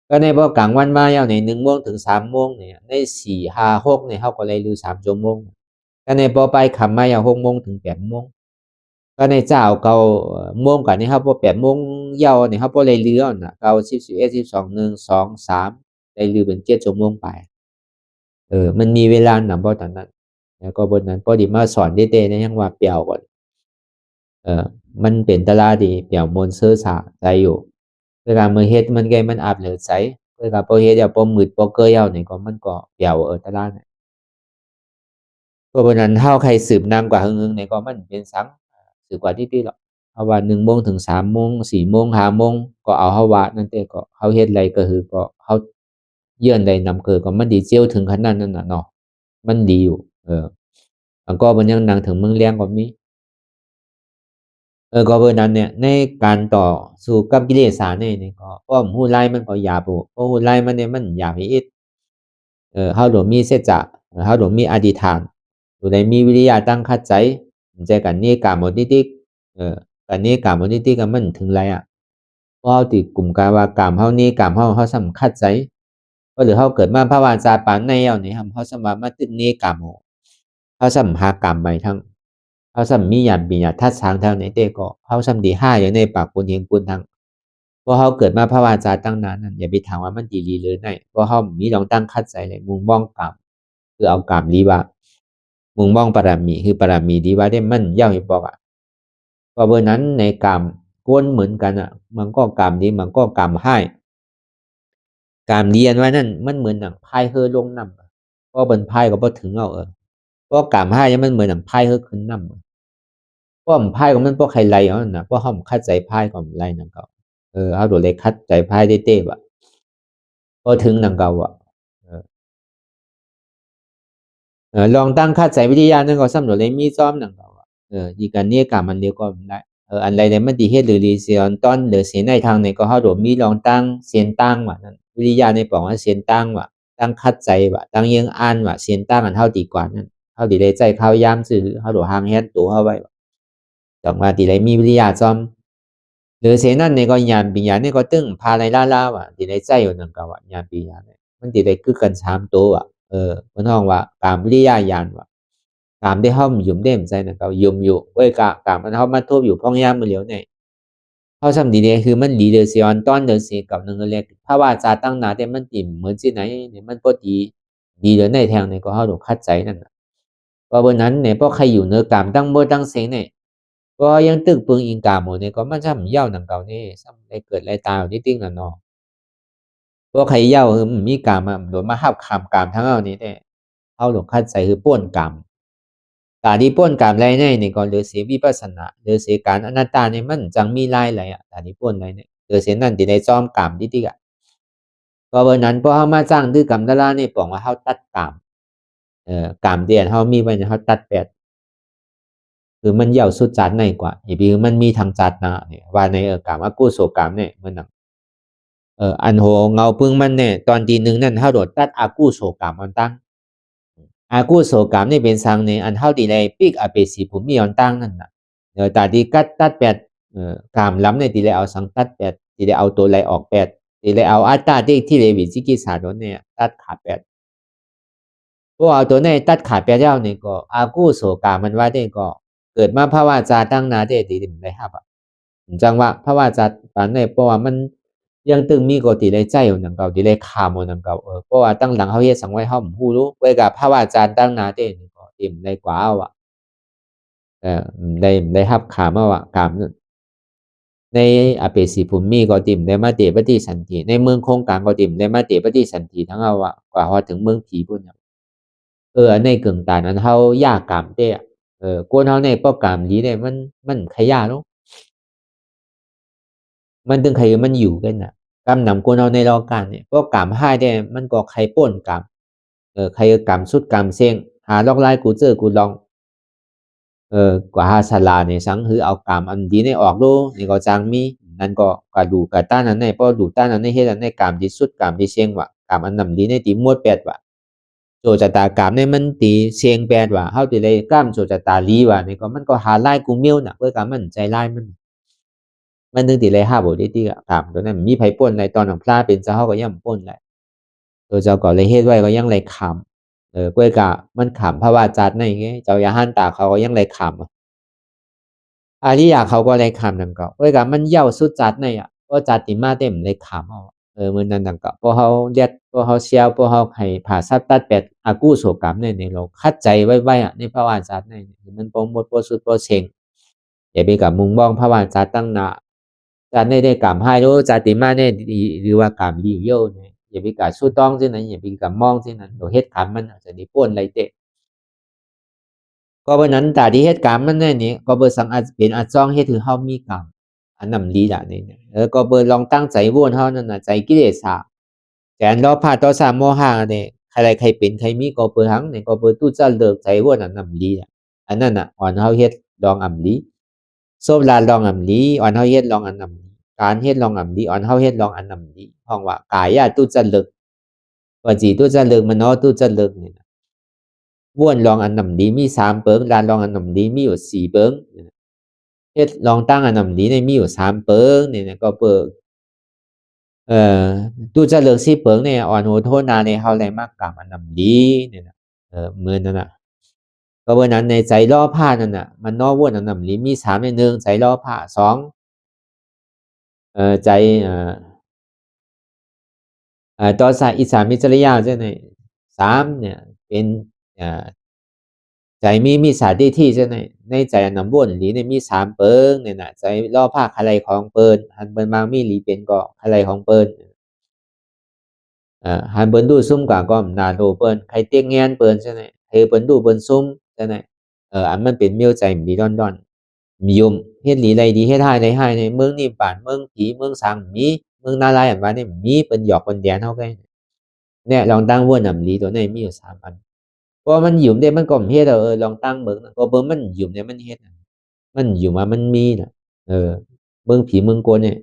ก็ในพอกลางวันมาแล้วใน1 โมงถึง3 โมงเนี่ยใน4 5 6เนี่ยเขาก็เลยลือ3 ชั่วโมงก็ในพอไปคำมาอย่าง6 โมงถึง8 โมงก็ในเจ้าเก่าโมงกันนี่ครับพอ8 โมงยาวนี่ครับพอเลยลือน่ะเก่า10 11 12 1 2 3ได้ลือเป็น7 ชั่วโมงไปมันมีเวลานำบ่ตอนนั้นแล้วก็บนนั้นพอดีมาสอนเต้ๆนะยังว่าเปี่ยวก่อนมันเป็นตลาดดีเปี่ยวมนต์เสื้อสาใจอยู่เวลามือเฮ็ดมันไงมันอาบเหลือใสเวลาพอเฮ็ดพอมืดพอเกยเอานี่ก็มันก็เปี่ยวตลาดเพราะฉะนั้นเฮาใครสืบนำกว่าหึงๆนี่ก็มันเป็นสังสืบกว่าที่ๆหรอกเฮาว่า1 โมงถึง3 โมง4 โมง5 โมงก็เอาเฮาว่านั่นแต่ก็เฮาเฮ็ดไรก็คือก็เฮาเยื่อนใดนำเกิดก็มันดีเจียวถึงขนาดนั้นน่ะเนาะมันดีอยู่ มันก็มันยังดังถึงเมืองเลี้ยงก็มีก็เบอร์นั้นเนี่ยในการต่อสู้กับกิเลสเนี่ยก็เพราะหูไล่มันก็หยาบเพราะหูไล่มันเนี่ยมันหยาบอีกเฮาโดมีเสจะเฮาโดมีอธิษฐานโดได้มีวิริยะตั้งคัดใจใจกันนี่กามหมดนิติกันนี่กามหมดนิติกันมันถึงไรเพราะเฮาติกลุ่มกาว่ากามเฮานี่กามเฮาสำคัญใจหรือเฮาเกิดมาพระวาจาปานในเอานี่เฮาสามารถมาตึกนี่กามเฮาสำหากามไปทั้งเฮาสำมีหยาบมีหยาทัดช้างทางในเตก็เฮาสำดี5อย่างในปากปุญเฮงปุญทางเพราะเฮาเกิดมาพระวาจาตั้งนานนั่นอย่าไปถามว่ามันดีหรือไหนเพราะเฮามีลองตั้งคัดใจเลยมุงมองกามคือเอากามลีว่ามุงมองปรามีคือปรามีดีว่าได้มันเย้าให้บอกเพราะเบอร์นั้นในกามก้นเหมือนกันมันก็กามดีมันก็กามให้กามเรียนว่านั่นมันเหมือนหนังพายเฮอลงน้ำเพราะบนพายก็บ่ถึงเอาเพราะกามให้มันเหมือนหนังพายเฮอขึ้นน้ำเพราะมันพายก็มันเพราะใครไล่เอาน่ะเพราะเฮาคัดใจพายก็ไล่นั่นก็เฮาโดนเลยคัดใจพายได้เต้บ่พอถึงนั่นก็ลองตั้งคัดใจวิทยานั่นก็สำรวจเลยมีซ้อมนั่นก็อีกันนี้กามมันเดียวก็ได้อันใดเนี่ยมันดีเฮ็ดหรือดีเสียนต้นหรือเสียในทางไหนก็เฮาโดมีลองตั้งเสียนตั้งว่านั่นวิทยาในบอกว่าเสียนตั้งว่าตั้งคัดใจว่าตั้งยังอ่านว่าเสียนตั้งอันเฮาดีกว่านั่นเฮาดีได้ใจเข้ายามซื่อเฮาโดห่างแฮนตัวเฮาไว้จังว่าดีได้มีวิทยาซ้อมหรือเสียนั่นเนี่ยก็ญาณปิญญาเนี่ยก็ตึ้งพาในล่าว่าดีได้ใจอยู่นั่นก็ว่าญาณปิญญาเนี่ยมันดีได้คือกัน3ตัวเพิ่นฮ้องว่ากามวิทยาญาณว่ากามที่เฮายุ่มเด้มใจนั่นก็ยุ่มอยู่กามมันเฮามาทบอยู่พ้องยามมื้อเหลียวเนี่ยเฮาซ้ำดีเลยคือมันดีเลยสิออนต้อนเดินสิกับนึงเล็กภาวะจาตั้งหนาแต่มันติ่มเหมือนสิไหนเนี่ยมันบ่ดีเลยในแทงเนี่ยก็เฮาต้องคัดใจนั่นน่ะเพราะฉะนั้นเนี่ยพอใครอยู่เหนือกามตั้งบ่ตั้งเสียงเนี่ยก็ยังตึกปึงอิงกามหมดเนี่ยก็มันซ้ำเย้านังเก่านี่ซ้ำได้เกิดได้ตายนิดๆนั่นเนาะเพราะใครเย้าคือมีกามโดนมาหับคำกามทั้งเอานี้แต่เฮาต้องคัดใจคือป้วนกามตาที่ป้วนกามไรเนี่ยก็เหลือเสียวิปัสสนาเหลือเสียการอนัตตาเนี่ยมันจังมีหลายหลายตาที่ป้วนไรเนี่ยเหลือเสียนั่นที่ได้ซ้อมกามนิดๆเพราะฉะนั้นพอเฮามาสร้างดื้อกรรมดารานี่ปองว่าเฮาตัดกามกามที่เฮามีไว้เนี่ยเฮาตัดแปดคือมันยาวสุดจัดในกว่าอีกคือมันมีทางจัดนะเนี่ยว่าในกามอกุศลกามเนี่ยมันน่ะอันโหเงาพึ่งมันเนี่ยตอนทีนึงนั่นเฮาโดดตัดอกุศลกามมันตั้งอากุศลกรรมนี่เป็นสังเนี่ยอันเท่าที่ได้ปีกอเปสีผมมีอันตั้งนั่นน่ะตาที่ตัดแปดกามล้ำในที่ได้เอาสังตัดแปดที่ได้เอาตัวไหลออกแปดที่ได้เอาอัตตาที่เลวิจิกิสาโดนเนี่ยตัดขาดแปดพวกเอาตัวเนี่ยตัดขาดแปดแล้วนี่ก็อากุศลกรรมมันว่าได้ก็เกิดมาภาวะจาตั้งนาได้ดีมันได้ครับจังว่าภาวะจาปานในเพราะว่ามันยังตึงมีก็ที่ได้ใจอยู่นังเก่าที่ได้ขามอยู่นังเก่าเพราะว่าตั้งหลังเฮาเฮ็ดสังไว้เฮาฮู้รู้ไว้กับภาวะจาตั้งนาได้นี่ก็เต็มได้กว่าได้รับขามากามในอเปสีภูมิก็ติ่มได้มาเตปฏิสันติในเมืองโครงการก็ติ่มได้มาเตปฏิสันติทั้งเอากว่าฮอดถึงเมืองผีพุ่นอันในกึ่งตานั้นเฮายากกามเต้กวนเฮาในป้อกามดีได้มันขยาเนาะมันถึงใครมันอยู่กันน่ะกำนำกวนเฮาในรอการเนี่ยป้อกามให้ได้มันก็ใครป่นกามใครกามสุดกามเสียงหาลอกลายกูเจอกูลองกว่าหาสลาเนี่ยสังคือเอากามอันดีในออกดูนี่ก็จังมีนั่นก็กะดูกะต้านนั้นในเพราะดูต้านนั้นในเฮ็ดอันในกามที่สุดกามที่เสียงว่ากามอันนำดีในตีมวดแปดว่โจจตากามในมันตีเสียงแปดว่าเฮาสิได้กามโจจตาลีว่านี่ก็มันก็หาลายกูมิ้วน่ะเพื่อกามมันใจลายมันถึงสิได้หาบ่ได้ติกามตัวนั้นมีไผป่นในตอนของพระเป็นเจ้าเฮาก็ยังป่นแหละตัวเจ้าก็เลยเฮ็ดไว้ก็ยังเลยขำกล้วยกะมันขำเพราะว่าจัดในไงเจ้าอย่าหันตาเขาก็ยังเลยขำอาริยะเขาก็เลยขำนั่นก็กล้วยกะมันเย้าสุดจัดในเพราะจัดติมาเต็มเลยขำเอามื้อนั้นนั่นก็พอเฮาเรียกพอเฮาเสียวพอเฮาให้ผ่าซัดตัดแปดอกุศลกรรมในเราคัดใจไว้ในภาวะจัดในมันบ่หมดบ่สุดบ่เซ็งอย่าไปกับมุงมองภาวะจัดตั้งหน้าจัดได้กรรมให้รู้จัดติมาเนี่ยดีหรือว่ากรรมดีโยเนี่ยอย่าไปกะสู้ต้องซินั้นอย่าไปกะมองซินั้นโดเฮ็ดกรรมมันจะได้ป่นไรเตะก็เพราะนั้นตาที่เฮ็ดกรรมมันนี่ก็เบอสังอาจเป็นอาจจ้องเฮ็ดคือเฮามีกรรมอันนำดีล่ะนี่ก็เบอลองตั้งใจวนเฮานั่นน่ะใจกิเลสแต่อันโลภะโทสะโมหะนี่ใครเป็นใครมีก็เบอหังนี่ก็เบอตู้จะเลิกใจวนอันนำดีล่ะ อันนั้นน่ะอ่อนเฮาเฮ็ดลองอำลีโซบลาลองอำลีอ่อนเฮาเฮ็ดลองอันอำลีการเฮ็ดลองอำลีอ่อนเฮาเฮ็ดลองอันอำลีห้องว่ากายะตุจะลึกว่าจีตุจะลึกมโนตุจะลึกนี่นะบ้วนลองอันอำลีมี3เปิงลาลองอันอำลีมีอยู่4เปิงเฮ็ดลองตั้งอันอำลีเนี่ยมีอยู่3เปิงนี่นะก็เปิงตุจะลึก4เปิงเนี่ยอ่อนโหโทนาเนี่ยเฮาเลยมากกามอันอำลีนี่นะเหมือนนั่นน่ะก็วันนั้นในใจล่อผ้านั่นน่ะมันนอวนอันนำลีมี3ใน1ใจล่อผ้า2ใจต่อสายอิสามิจริยาใช่ไหม3เนี่ยเป็นใจมีสาธิที่ใช่ไหมในใจอันนำวนหลีเนี่ยมี3เปิงเนี่ยนะใจล่อผ้าอะไรของเปินหันเปินบางมีหลีเป็นก็อะไรของเปินหันเปินดูซุ่มกว่าก็นาโดเปินใครเตียงเงียนเปินใช่ไหมเฮเปินดูเปินซุ่มใช่ไหมอันมันเป็นเมียวใจมีดอนมียมเฮ็ดหลีไรดีเฮ็ดให้ไรให้ในเมืองนี่ป่านเมืองผีเมืองสังมีเมืองนาลายอันว่าเนี่ยมีเป็นหยอกเป็นแดนเท่ากันเนี่ยลองตั้งวนนำลีตัวนี้มีอยู่3อันเพราะมันอยู่ได้มันก็เฮ็ดลองตั้งเมืองก็เบิ่งมันอยู่เนี่ยมันเฮ็ดมันอยู่มามันมีน่ะเมืองผีเมืองโกนเนี่ย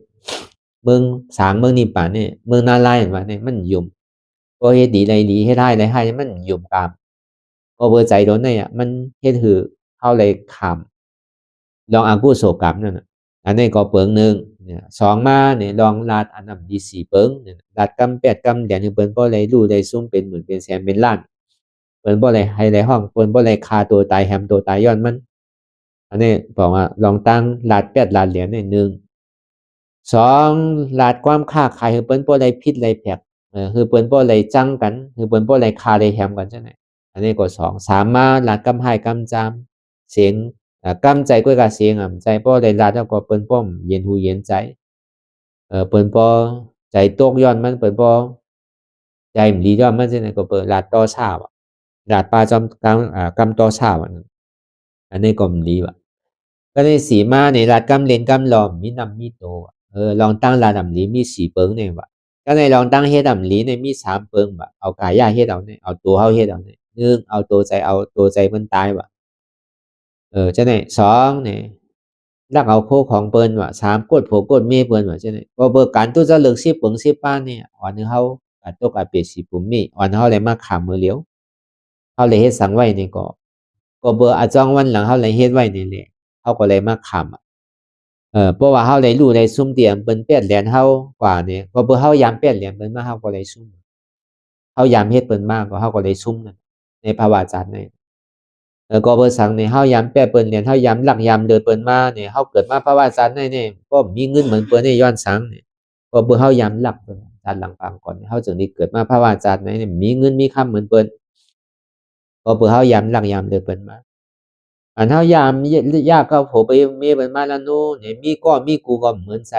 เมืองสังเมืองนี่ป่านเนี่ยเมืองนาลายอันว่าเนี่ยมันอยู่ก็เฮ็ดดีไรดีเฮ็ดให้ไรให้มันอยู่ตามก็เบอร์ใจโดนเนี่ยมันเฮ็ดหือเฮาเลยขำลองอากุโศกรรมนั่นน่ะอันนี้ก็เปิงหนึ่งเนี่ย2มาเนี่ยลองลาดอันนั้นดี4เปิงเนี่ยลาดกำ8กำเดี๋ยวนี้เปิ้นบ่ได้รู้ได้ซุ่มเป็นหมื่นเป็นแสนเป็นล้านเปิ้นบ่ได้ให้ได้ห้องเปิ้นบ่ได้ฆ่าตัวตายแฮมตัวตายย้อนมันอันนี้บอกว่าลองตั้งลาด8ล้านเหรียญเนี่ย1 2ลาดความค้าขายคือเปิ้นบ่ได้ผิดได้แผกคือเปิ้นบ่ได้จังกันคือเปิ้นบ่ได้ฆ่าได้แฮมกันจังได๋อันนี้ก็2 3มาลาดกำหายกำจามเสียงกำใจก้วยกะเสียงใจป้อได้ลาดแล้วก็เปิ้นป้อมเย็นหูเย็นใจเปิ้นป้อใจตกย้อนมันเปิ้นป้อใจมันดีย้อนมันจังได๋ก็เปิ้นลาดต่อชาว่ะลาดปลาจอมกำต่อชาว่ะอันนี้ก็มันดีว่ะก็ในสีมาในลาดกำเล่นกำล้อมมีนำมีโตลองตั้งลาดำลีมี4เปิงเนี่ยว่ะก็ในลองตั้งเฮ็ดดำลีเนี่ยมี3เปิงว่ะเอากายาเฮ็ดเอาเนี่ยเอาตัวเฮาเฮ็ดเอาเนี่ย1เอาตัวใจมันตายว่ะจังได๋2นี่รักเอาโคของเปิ้นว่า3กดผัวกดเมียเปิ้นว่าจังได๋บ่เบิกการตุจะเลิก10เปิง10ปานนี่อ่อนเฮาก็ตกอาเปียสิปุ่มมีอ่อนเฮาเลยมาขามมือเหลียวเฮาเลยเฮ็ดสังไว้นี่ก็เบออาจ้องวันหลังเฮาเลยเฮ็ดไว้นี่แหละเฮาก็เลยมาขามเพราะว่าเฮาได้รู้ได้ซุ่มเตรียมเปิ้น8เหรียญเฮากว่านี่ก็เบอเฮายาม8เหรียญเปิ้นมาเฮาก็เลยซุ่มเฮายามเฮ็ดเปิ้นมาก็เฮาก็เลยซุ่มนั่นในภาวะจัดนี่ก็เบอสังนี่เฮายามแปะเปิ้นเหรียญเฮายามหลักยามเดินเปิ้นมานี่เฮาเกิดมาภาวะจัดนี่ก็มีเงินเหมือนเปิ้นนี่ย้อนสังนี่ก็เบอเฮายามหลักเปิ้นจัดหลังปางก่อนเฮาจึงได้เกิดมาภาวะจัดนี่มีเงินมีคำเหมือนเปิ้นก็เบอเฮายามหลักยามเดินเปิ้นมาอันเฮายามยากก็โผไปเมียเปิ้นมาแล้วโนนี่มีก็มีกูก็เหมือนไส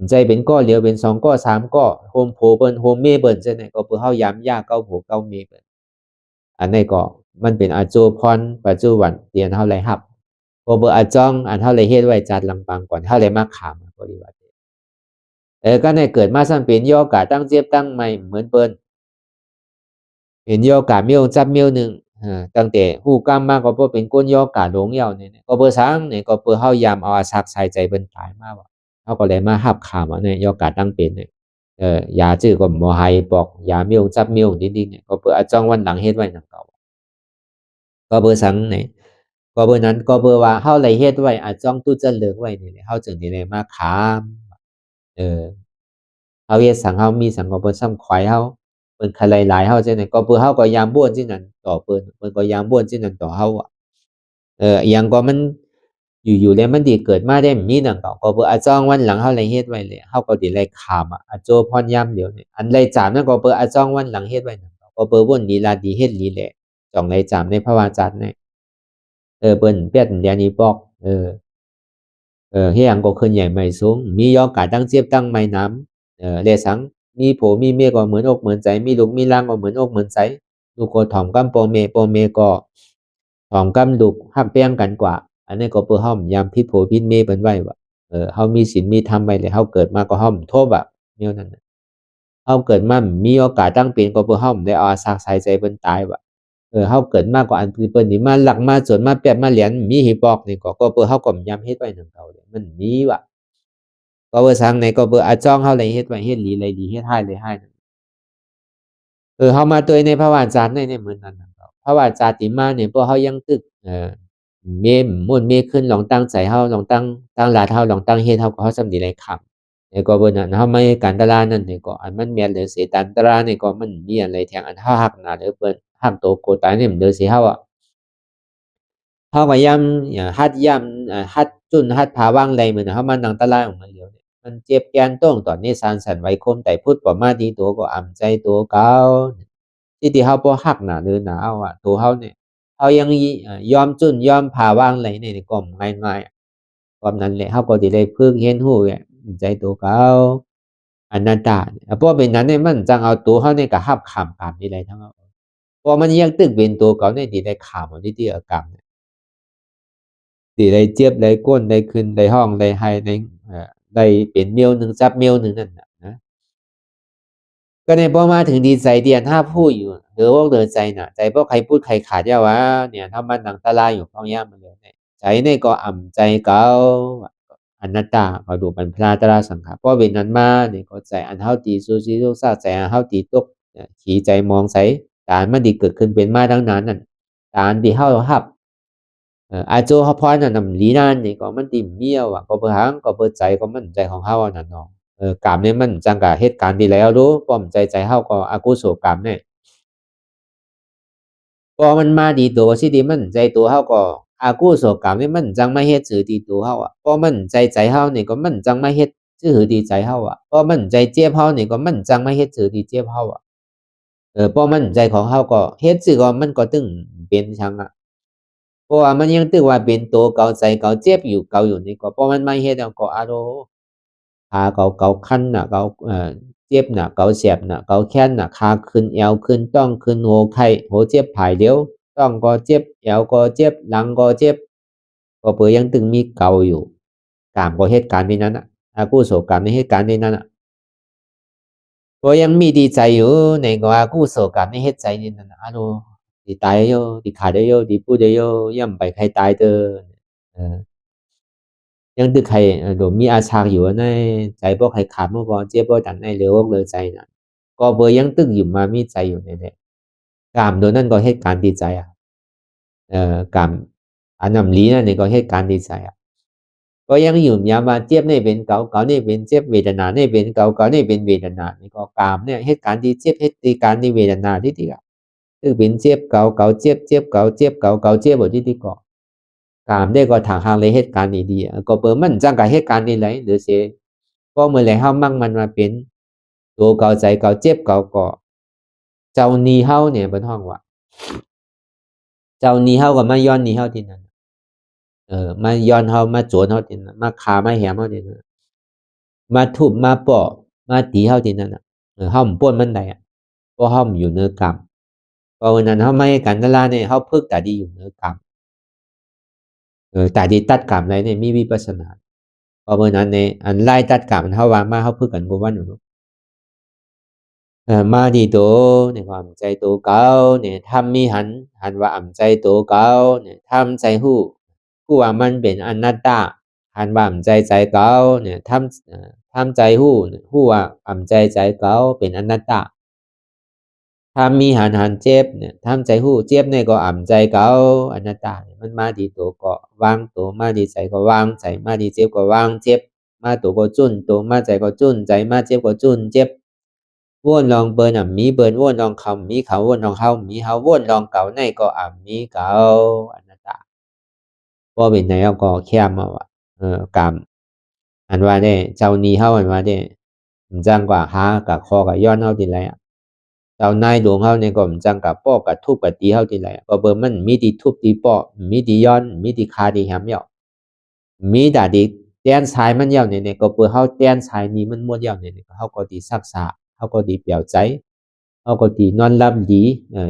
ใจเป็นก้อเหลียวเป็น2ก้อ3ก้อโฮมโผเปิ้นโฮมเมียเปิ้นจังได๋ก็เบอเฮายามยากเก้าโผเก้าเมียเปิ้นอันนี้ก็มันเป็นอาจูพรปัจจุบันเตียนเฮาเลยรับบ่เบออาจ้องอันเฮาเลยเฮ็ดไว้จัดลำปางก่อนเฮาเลยมาขามก็ดีว่าก็ได้เกิดมาซั่นเป็นโยกะตั้งเจ็บตั้งใหม่เหมือนเปิ้นเป็นโยกะเมียวจับเมียวนึงตั้งแต่ฮู้กรรมมาก็บ่เป็นก้นโยกะหลงยาวนี่ก็เบอสังนี่ก็เปิ้นเฮายามเอาอาศักใส่ใจเปิ้นตายมาว่าเฮาก็เลยมารับขามอันนี้โยกะตั้งเป็นนี่ยาจื้อก็บ่ให้ปอกยาเมียวจับเมียวนิดๆนี่ก็เปิ้นอาจ้องวันหลังเฮ็ดไว้นำเก่าก็เบอสังนี่ก็เบอนั้นก็เบอว่าเฮาเลยเฮ็ดไว้อาจ้องตู้จะเลิกไว้นี่เฮาจึงได้มาขามเฮาเฮ็ดสังเฮามีสังก็เปิ้นซ้ำขวายเฮาเปิ้นใครหลายๆเฮาจังได๋ก็เปิ้นเฮาก็ยามบ่วนจินั้นต่อเปิ้นก็ยามบ่วนจินั้นต่อเฮาอะอิหยังก็มันอยู่ๆแล้วมันสิเกิดมาได้มีนั่นก็เปิ้นอาจ้องวันหลังเฮาเลยเฮ็ดไว้เลยเฮาก็สิได้ขามอะอาโจพรยามเดียวนี่อันไรจามนั่นก็เปิ้นอาจ้องวันหลังเฮ็ดไว้นั่นก็เปิ้นวนลีลาดีเฮ็ดลีแหละจ่องไรจามในภาวะจัดนี่เปิ้นเปียดยานี้ปอกเฮียงก็ขึ้นใหญ่ไม่สูงมียอกะตั้งเจี๊ยบตั้งไม่น้ำเลสังมีผัวมีเมียก็เหมือนอกเหมือนใจมีลูกมีร่างก็เหมือนอกเหมือนใจลูกก็ถ่อมกำโปเมก็ถ่อมกำลูกฮักแป้งกันกว่าอันนี้ก็เพื่อห้อมยามพิษผัวพิษเมียเป็นไว้ว่าเฮามีศีลมีธรรมไว้เลยเฮาเกิดมาก็ห้อมโทษแบบเมียนั่นเฮาเกิดมามีโอกาสตั้งเป็นก็เพื่อห้อมได้เอาอาศักใส่ใจเป็นตายว่า เฮาเกิดมากกว่าอันเปิ้นนี่มาหลักมาจนมาแปดมาเหรียญมีให้บอกนี่ก็เปิ้นเฮาก็ย้ำเฮ็ดไว้นำเก่าเลยมันมีว่ะก็เปิ้นสังในก็เปิ้นอาจ้องเฮาเลยเฮ็ดไว้เฮ็ดหลีเลยดีเฮ็ดให้เลยให้เฮามาตัวในภาวะจารย์ในเหมือนนั้นภาวะจาติมาเนี่ยพวกเฮายังตึกเมมุ่นเมขึ้นลองตั้งใจเฮาลองตั้งหลาดเฮาลองตั้งเฮ็ดเฮาก็เฮาสำดีได้ครับแล้วก็เบิ่นน่ะเฮาไม่การตลาดนั่นนี่ก็อันมันแม่นหรือสิตันตรานี่ก็มันมีอะไรแทงอันเฮาฮักหน้าเด้อเปิ้นฮักโตโกตายนี่มันเด้อสิเฮาเฮาก็ย้ำฮัดย้ำฮัดจุนฮัดภาวางไรเหมือนเฮามานั่งตลาดออกมาเลียวเนี่ยมันเจ็บแกนต้องตอนนี้สานสันไว้คมแต่พูดประมาดีตัวก็อำใจตัวเก่าที่เฮาบ่ฮักหน้าเด้อหน้าเอาตัวเฮาเนี่ยเฮายังยอมจุนยอมภาวางไรนี่ก็ง่ายๆความนั้นแหละเฮาก็สิได้พึกเรียนรู้ใจตัวเก่าอนัตตาเพราะเป็นนั้นเนี่ยมันจังเอาตัวเฮานี่ก็รับขามกรรมนี่ได้ทั้งเพราะมันยังตึกเป็นตัวเก่าเนี่ยที่ได้ขามเอาที่กรรมที่ได้เจ็บได้ก้นได้ขึ้นได้ห้องได้ให้ได้เป็นเมียวหนึ่งจับเมียวหนึ่งนั่นนะก็ในพอมาถึงดีใจเดียนถ้าพูดอยู่หรือว่าเดินใจน่ะใจเพราะใครพูดใครขาดยาวะเนี่ยถ้ามันหนังตาลายอยู่ฟ้องย่ามันเลยใจในก็อ่ำใจเก่าอนัตตาก็ดูเป็นพระตราสังขารเพราะเป็นนั้นมาเนี่ยก็ใจอันเท่าตีซูซีลูกซาใจอันเท่าตีตกขี่ใจมองใสการมันดีเกิดขึ้นเป็นมาดังนั้นนั่นการที่เท่าหับอาโจเฮาพรน่ะนำลีนั่นนี่ก็มันติเมียวก็เบิ่หังก็เปิดใจก็มันใจของเฮานั่นเนาะกรรมนี่มันจังกะเหตุการณ์ที่แล้วรู้ป้อมใจเฮาก็อกุศลกรรมเนี่ยพอมันมาดีตัวสิดีมันใจตัวเฮาก็อกุศลกรรมนี่มันจังมาเฮ็ดซื่อที่ตัวเฮาพอมันใจเฮานี่ก็มันจังมาเฮ็ดซื่อที่ใจเฮาพอมันใจเจ็บเฮานี่ก็มันจังมาเฮ็ดซื่อที่เจ็บเฮาพอมันใจของเฮาก็เฮ็ดซื่อก็มันก็ตึงเป็นชังเพราะว่ามันยังตึกว่าเป็นตัวเก่าใจเก่าเจ็บอยู่เก่าอยู่นี่ก็เพราะมันไม่เฮ็ดแล้วก็อารมณ์ขาเก่าคันน่ะเก่าเจ็บน่ะเก่าแสบน่ะเก่าแค้นน่ะขาขึ้นเอวขึ้นต้องขึ้นหัวไข้หัวเจ็บผายเดียวต้องก็เจ็บเอวก็เจ็บหลังก็เจ็บก็เปื่อยังตึงมีเก่าอยู่กามก็เหตุการณ์ในนั้นอกุศลกรรมในเหตุการณ์ในนั้นก็ยังมีดีใจอยู่ในก็อกุศลกรรมในเหตุใจในนั้นอารมณ์ดีตายโยดีขาดโยดีพูดโยย่ำไปใครตายเด้อยังตึกใครโดมีอาชากอยู่ในใจพวกใครขาดเมื่อก่อนเจ็บพวกดันในเรือพวกเรือใจน่ะก็เบอยังตึกอยู่มามีใจอยู่ในเนี่ยกามโดนนั่นก็เหตุการณ์ดีใจกามอันนำลีนั่นนี่ก็เหตุการณ์ดีใจก็ยังอยู่ยามาเจ็บนี่เป็นเก่านี่เป็นเจ็บเวทนานี่เป็นเก่านี่เป็นเวทนานี่ก็กามเนี่ยเหตุการณ์ที่เจ็บเหตุการณ์ที่เวทนาที่คือเป็นเจ็บเก่าเจ็บเก่าเจ็บเก่าเจ็บบ่ที่ก็กามได้ก็ทางเลยเหตุการณ์นี้ดีก็เปิดมันจังกับเหตุการณ์นี้ไหลหรือเสียก็เมื่อไหร่เฮามั่งมันมาเป็นตัวเก่าใจเก่าเจ็บเก่าก็เจ้านี้เฮาเนี่ยเป็นห้องว่าเจ้านี้เฮาก็มาย้อนนี้เฮาที่นั่นมาย้อนเฮามาโจรเฮาที่นั่นมาฆ่ามาแหมเฮาที่นั่นมาทุบมาปอกมาตีเฮาที่นั่นเฮาป่นมันได้เพราะเฮาอยู่เหนือกรรมเพราะวันนั้นเฮาไม่กันตลาเนี่ยเฮาพึกแต่ดีอยู่เหนือกรรมแต่ดีตัดกรรมไรเนี่ยมีวิปัสสนาเพราะวันนั้นเนี่ยอันไล่ตัดกรรมเฮาวางมาเฮาพึกกันบ่วันอยู่มาดีโตในความใจโตเก่าเนี่ยทำมีหันว่าอ่ำใจโตเก่าเนี่ยทำใจฮู้ว่ามันเป็นอนัตตาหันว่าอ่ำใจเก่าเนี่ยทำใจฮู้ว่าอ่ำใจเก่าเป็นอนัตตาถ้ามีหันเจ็บเนี่ยทำใจฮู้เจ็บเนี่ยก็อ่ำใจเก่าอนัตตามันมาดีโตก็วางโตมาดีใจก็วางใจมาดีเจ็บก็วางเจ็บมาโตก็จุ้นโตมาใจก็จุ้นใจมาเจ็บก็จุ้นเจ็บว่นลองเบิ่นมีเบิ่นว่นลองคำมีเขาว่นลองเฮามีเฮาว่นลองเก่าในก็มีเก่าอนัตตาบ่เป็นไหนเอาก็แค่มากรรมอันว่าได้เจ้านี้เฮาอันว่าได้จังกว่าหากับคอกับย้อนเฮาที่ไรเจ้านายหลวงเฮาเนี่ยก็จังกับป้อกับทุบกับตีเฮาที่ไรก็เบิ่มันมีที่ทุบที่ป้อมีที่ย้อนมีที่คาที่แหมเหี่ยวมีแต่ที่แต้นชายมันเหี่ยวเนี่ยก็เปิดเฮาแต้นชายนี้มันหมดเหี่ยวเนี่ยเฮาก็สิรักษาเฮาก็ดีเปลี่ยวใจเฮาก็ดีนอนหลับดี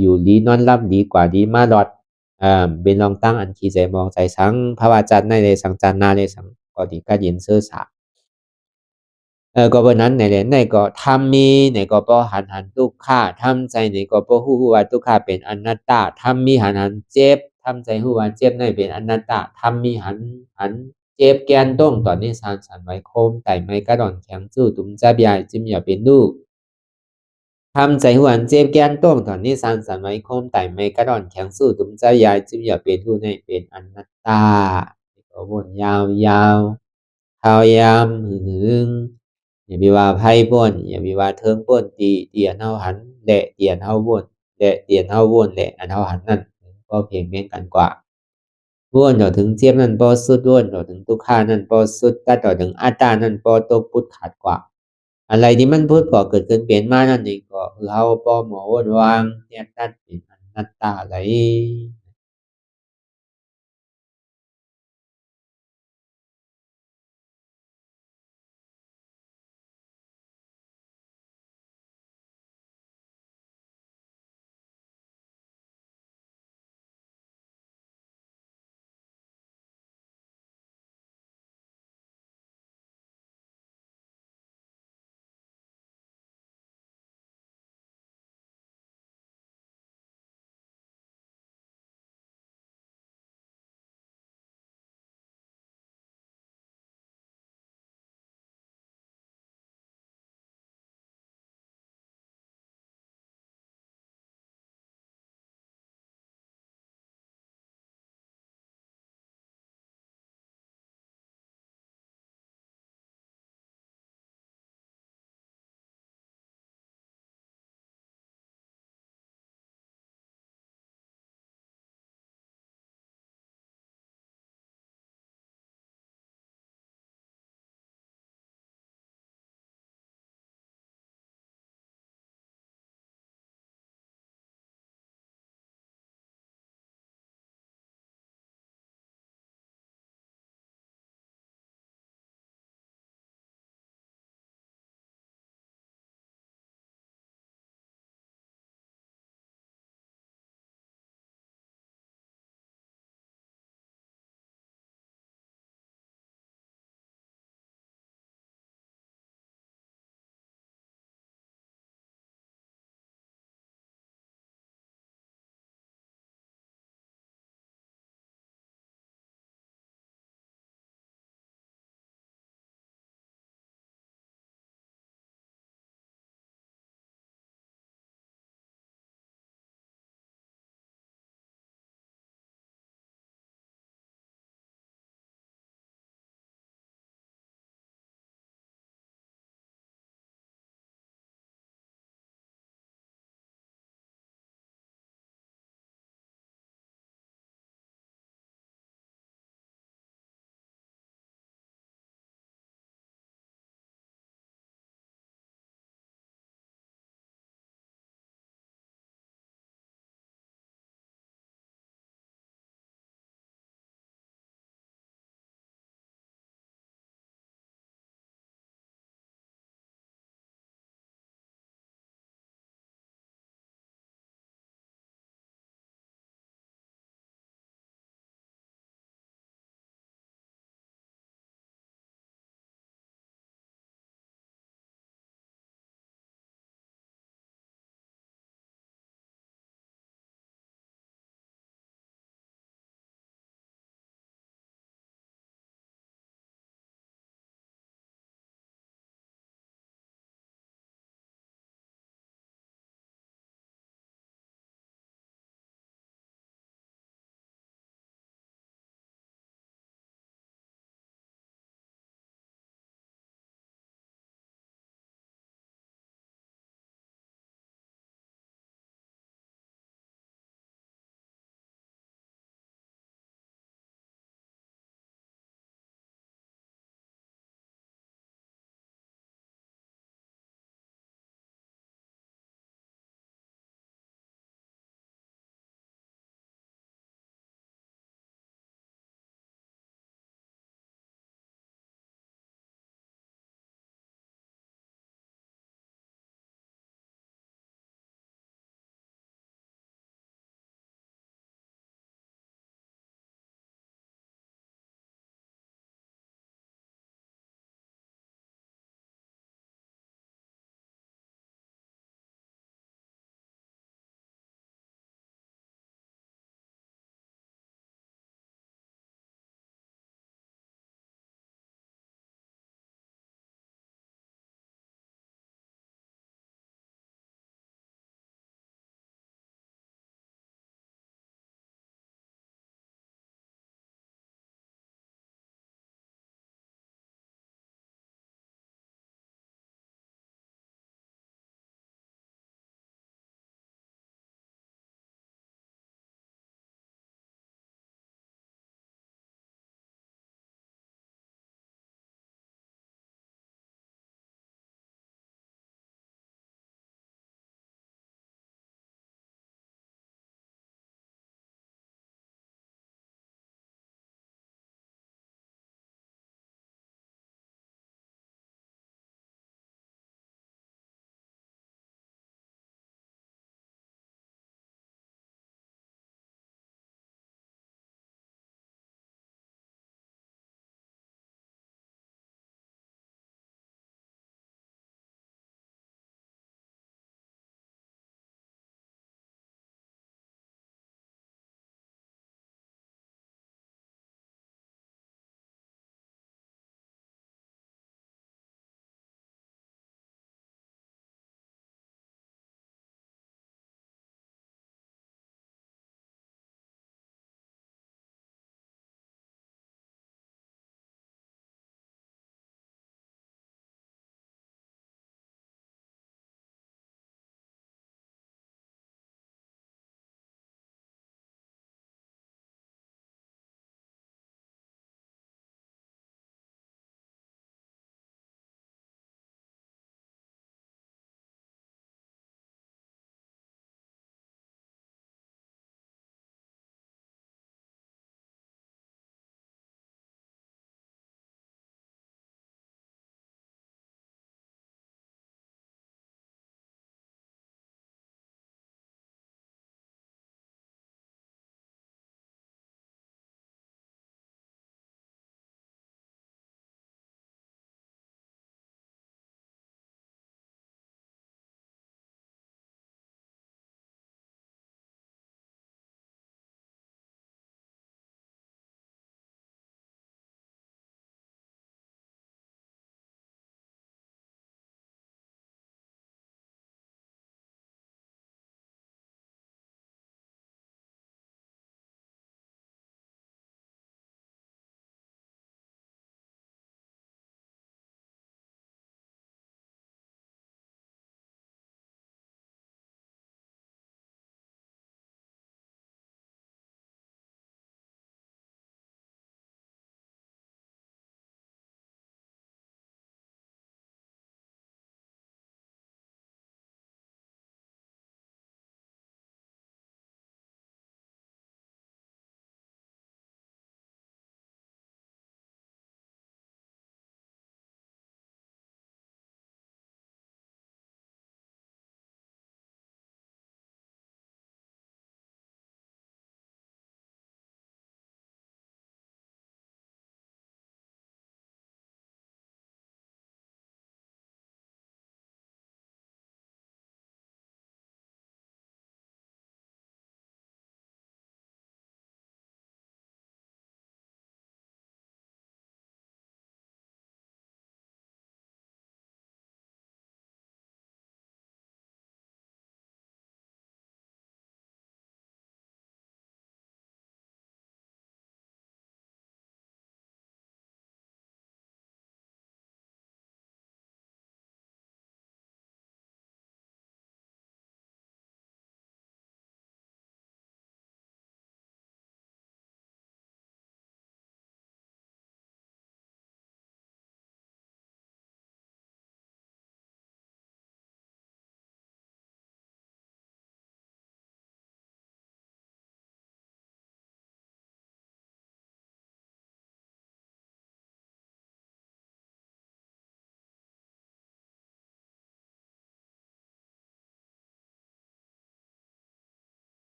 อยู่ดีนอนหลับดีกว่าดีมาหลอดเป็นลองตั้งอันขี้ใจมองใจสังภาวะจันในเลยสังจันนาเลยสังก็ดีก็เย็นเสื้อสา ก็เพราะนั้นในก็ทำมีในก็บ่หันทุกขาทำใจในก็บ่ฮู้ว่าทุกขาเป็นอนัตตาทำมีหันเจ็บทำใจฮู้ว่าเจ็บนั่นเป็นอนัตตาทำมีหันเจ็บแกนต้องตอนนี้สานสันไว้โคมไต่ไม้กระดอนแข็งสู้ตุ้มจับยายจิ้มอย่าเป็นลูกทำใจฮู้ว่าเจ็บแกนต้องตอนนี้สานสันไว้โคมไต่ไม้กระดอนแข็งสู้ตุ้มจับยายจิ้มอย่าเป็นลูกนี่เป็นอนัตตาก็วนยาวๆข้าวยามหึงอย่าไปว่าไพ่ป่นอย่าไปว่าเทิงป่นตีเตียนเฮาหันแหละเตียนเฮาวนแหละเตียนเฮาวนแหละอันเฮาหันนั่นก็เพียงเม่นกันกว่าวนต่อถึงเทียบนั่นบ่สุดวนต่อถึงทุกขานั่นบ่สุดตัดต่อถึงอัตตานั่นบ่ตกพุทธขาดกว่าอะไรที่มันพุทธก่อเกิดขึ้นเปลี่ยนมานั่นเองก็คือเฮาบ่หมอวนวางเนี่ยตัดเป็นอนัตตาไหล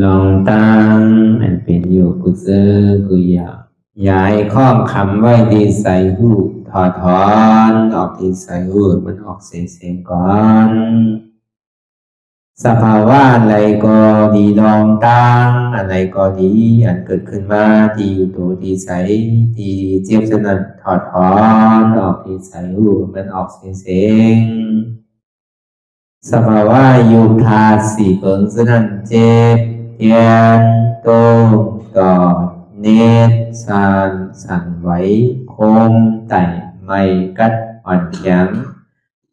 ลองตั้งอันเป็นอยู่กุเซอกุยาย้ายข้องคำไว้ที่ใส่หูถอดถอนออกที่ใส่หูมันออกเสียงก่อนสภาวะอะไรก็ดีลองตั้งอะไรก็ดีอันเกิดขึ้นมาที่อยู่ตัวที่ใส่ที่เจี๊ยบสนั่นถอดถอนออกที่ใส่หูมันออกเสียงสภาวะยุคธาตุสี่เปิงสนั่นเจ็บเทียนโตกอดเนตรสานสั่นไหวโคมไต่ไม่กัดอ่อนแข็ง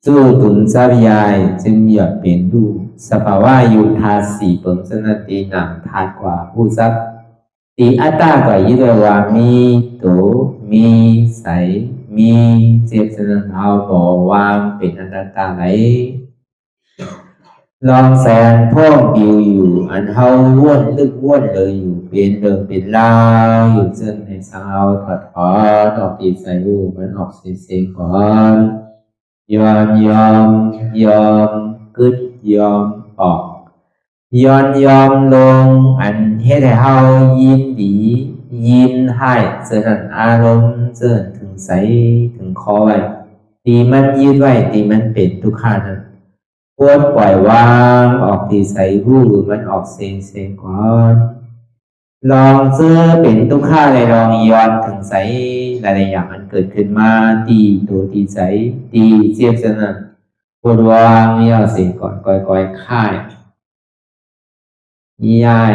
สู้ตุนทรัพยายจึงอยากเปลี่ยนดูสภาวะยุคธาตุสี่เปิงสนั่นตีหนังธาตุกว่าผู้ทรัพย์ตีอัตตากว่ายึดว่ามีโตมีใสมีเจ็บสนั่นเอาบ่วางเป็นอนัตตาไหลลองแสนพ่องดิวอยู่อันเฮาว่นลึกว่นเลยอยู่เป็นเดิมเป็นลาวอยู่ซึ่งในสาวถอดถอนออกตีใส่หูมันออกเสียงก่อนยอมกึดยอมออกยอมลงอันเฮ็ดให้เฮายินดียินให้เสื่อมอารมณ์เสื่อมถึงใสถึงคอไว้ตีมันยืดไว้ตีมันเป็นทุกขานั้นควรปล่อยวางออกที่ใส่หูมันออกเสียงก่อนลองเสื้อเป็นทุกข้าเลยลองย้อนถึงใสหลายๆอย่างมันเกิดขึ้นมาตีตัวตีใสตีเจียบสนั่นควรวางย่อเสียงก่อนก่อยค่ายย้าย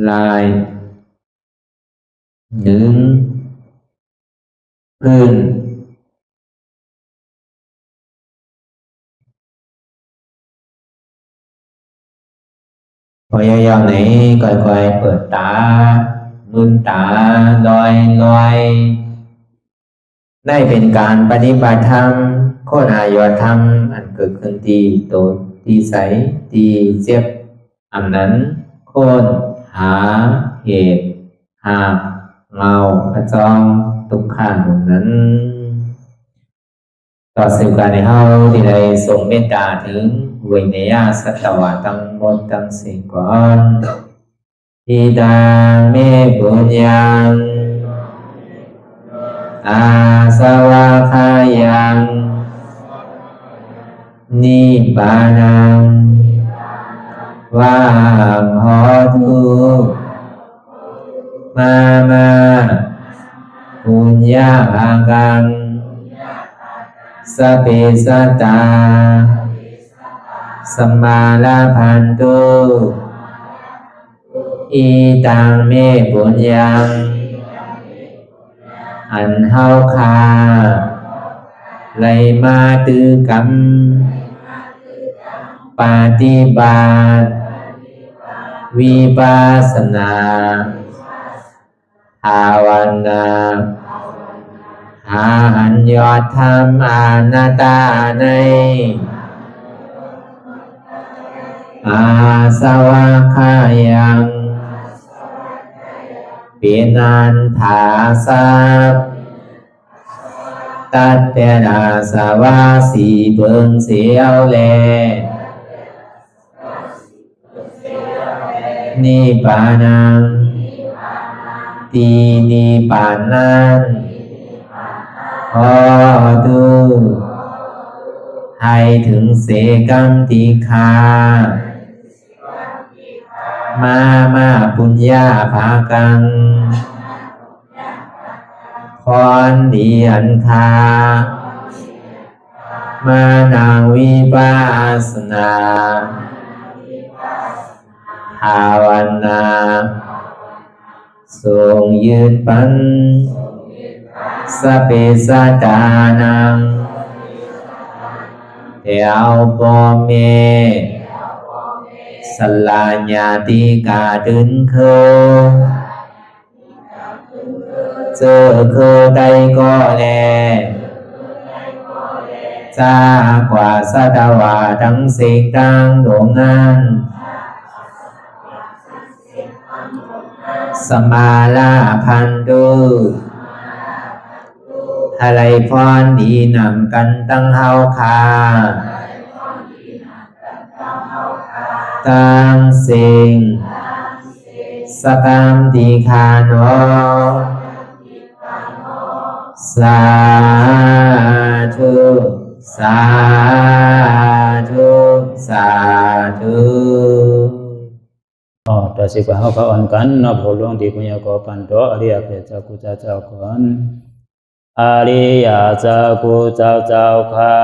ลายหนึ่งพื้นพยายามไหนก่อยเปิดตามืนตาลอยได้เป็นการปฏิบัติธรรมโคตรอายธรรมอันเกิดขึ้นที่โตที่ใสที่เจ็บอันนั้นโคนหาเหตุหาเงาพระจองทุกขันนั้นต่อสิ่งการในเฮาที่ได้ส่งเมตตาถึงวิเนยสัตวะทั้งหมดทั้งสิ้นก่อนอิดาเมปุญญังอาสวะคายังนิพพานังวาหอตุมาปุญญาภากังสเปสัตตาสมาลาพันตุอีตังเมปุญญังอันเฮาคาไลมาตือกรรมปฏิบัติวิปัสสนาภาวนาหาอันยอดธรรมอนัตตาในอาสวะคายังเปียนันถาสัพตัดเตนาสวะสีเบิงเสียวแลนิพพานังตีนิพพานันขอดูให้ถึงเสกัมติคามาปุญญาภากังพรดีอันคามานังวิปัสสนาภาวนาทรงยืนปันสเปสัตตานังเอวปอเมสลาญาติกาดึงเคเจอเคได้ก็แลจากว่าสัตวาทั้งสิ่งทั้งดวงนั้นสมาลาพันตุอะไรพรดีนำกันตั้งเฮาคา ตังสิงสกัมติคาโนสาธุสาธุสาธุ ต่อสิกว่าเขาอ่อนกันนับหัวหลวงที่คุณยาก็ปันโตอริยเปเจ้ากูเจ้าก่อนอริยเจ้ากูเจ้าค่ะ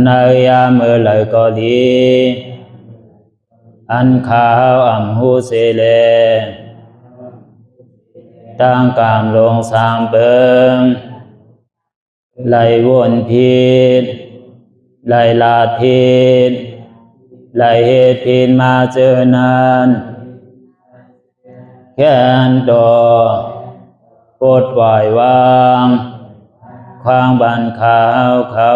ในยามเมื่อไหร่ก็ดีอันข้าวอ่ำหูเสเลตั้งกามลงสามเปิงไหลวนพิษไหลลาดพิษไหลเหตุพิษมาเจอนานแค้นดอกปดไหววางความบันขาวเขา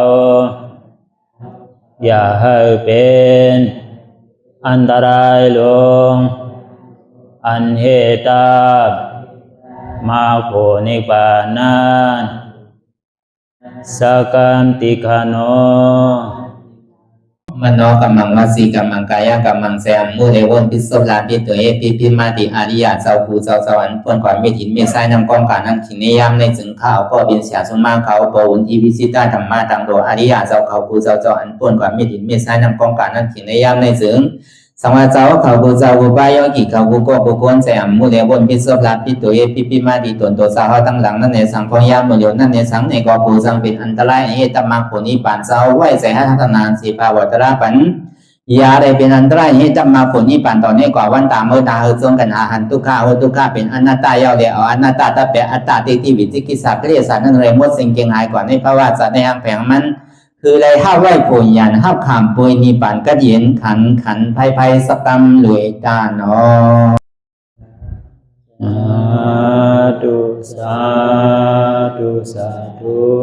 อย่าให้เป็นอันตรายลงอันเหตุมาโผนิปานันสกัมติคาโนมโนกัมมังวสีกัมมังกายกัมมังแสมมุเรวนพิศลาปิตัวเอพิมาติอาริยะเจ้าภูเจ้าสวรรค์พ้นความเมตินเมสายนำกองการนั้นขินนิยามในจึงข้าวก็เป็นเสียสมาเขาปวุนทีวิสิตาธรรมะตังโดอาริยะเจ้าเขาภูเจ้าสวรรค์พ้นความเมตินเมสายนำกองการนั้นขินนิยามในจึงสังวาเจ้าเขาภูเจ้าภูบายกิเขาภูก็ภูคนแสมมุเรวนพิศลาปิตัวเอพิมาติตนตัวสาวตั้งหลังนั่นในสังพยามโยนั่นในสังในก็ภูสังเป็นอันตรายเหตุมาโผนิปานเจ้าไหวใส่ให้ทัศนานสีภาวตระปันยาได้เป็นอันตรายให้จำมาผลนี้ปันตอนนี้กว่าวันตามเมื่อตาเฮจงกันหาหันทุกข้าทุกข้าเป็นอนัตตาเยาเดียวอนัตตาตาเปอัตตาติวิจิกิสาเกลียสารนั่นเลยมดสิ่งเก่งหายกว่าในภาวะสัตว์ในอังแผงมันคือเลยห้าไหวผลยันห้าขามปุยนิปันก็เย็นขันภัยสกัมรวยตาเนาะสาธุสาธุ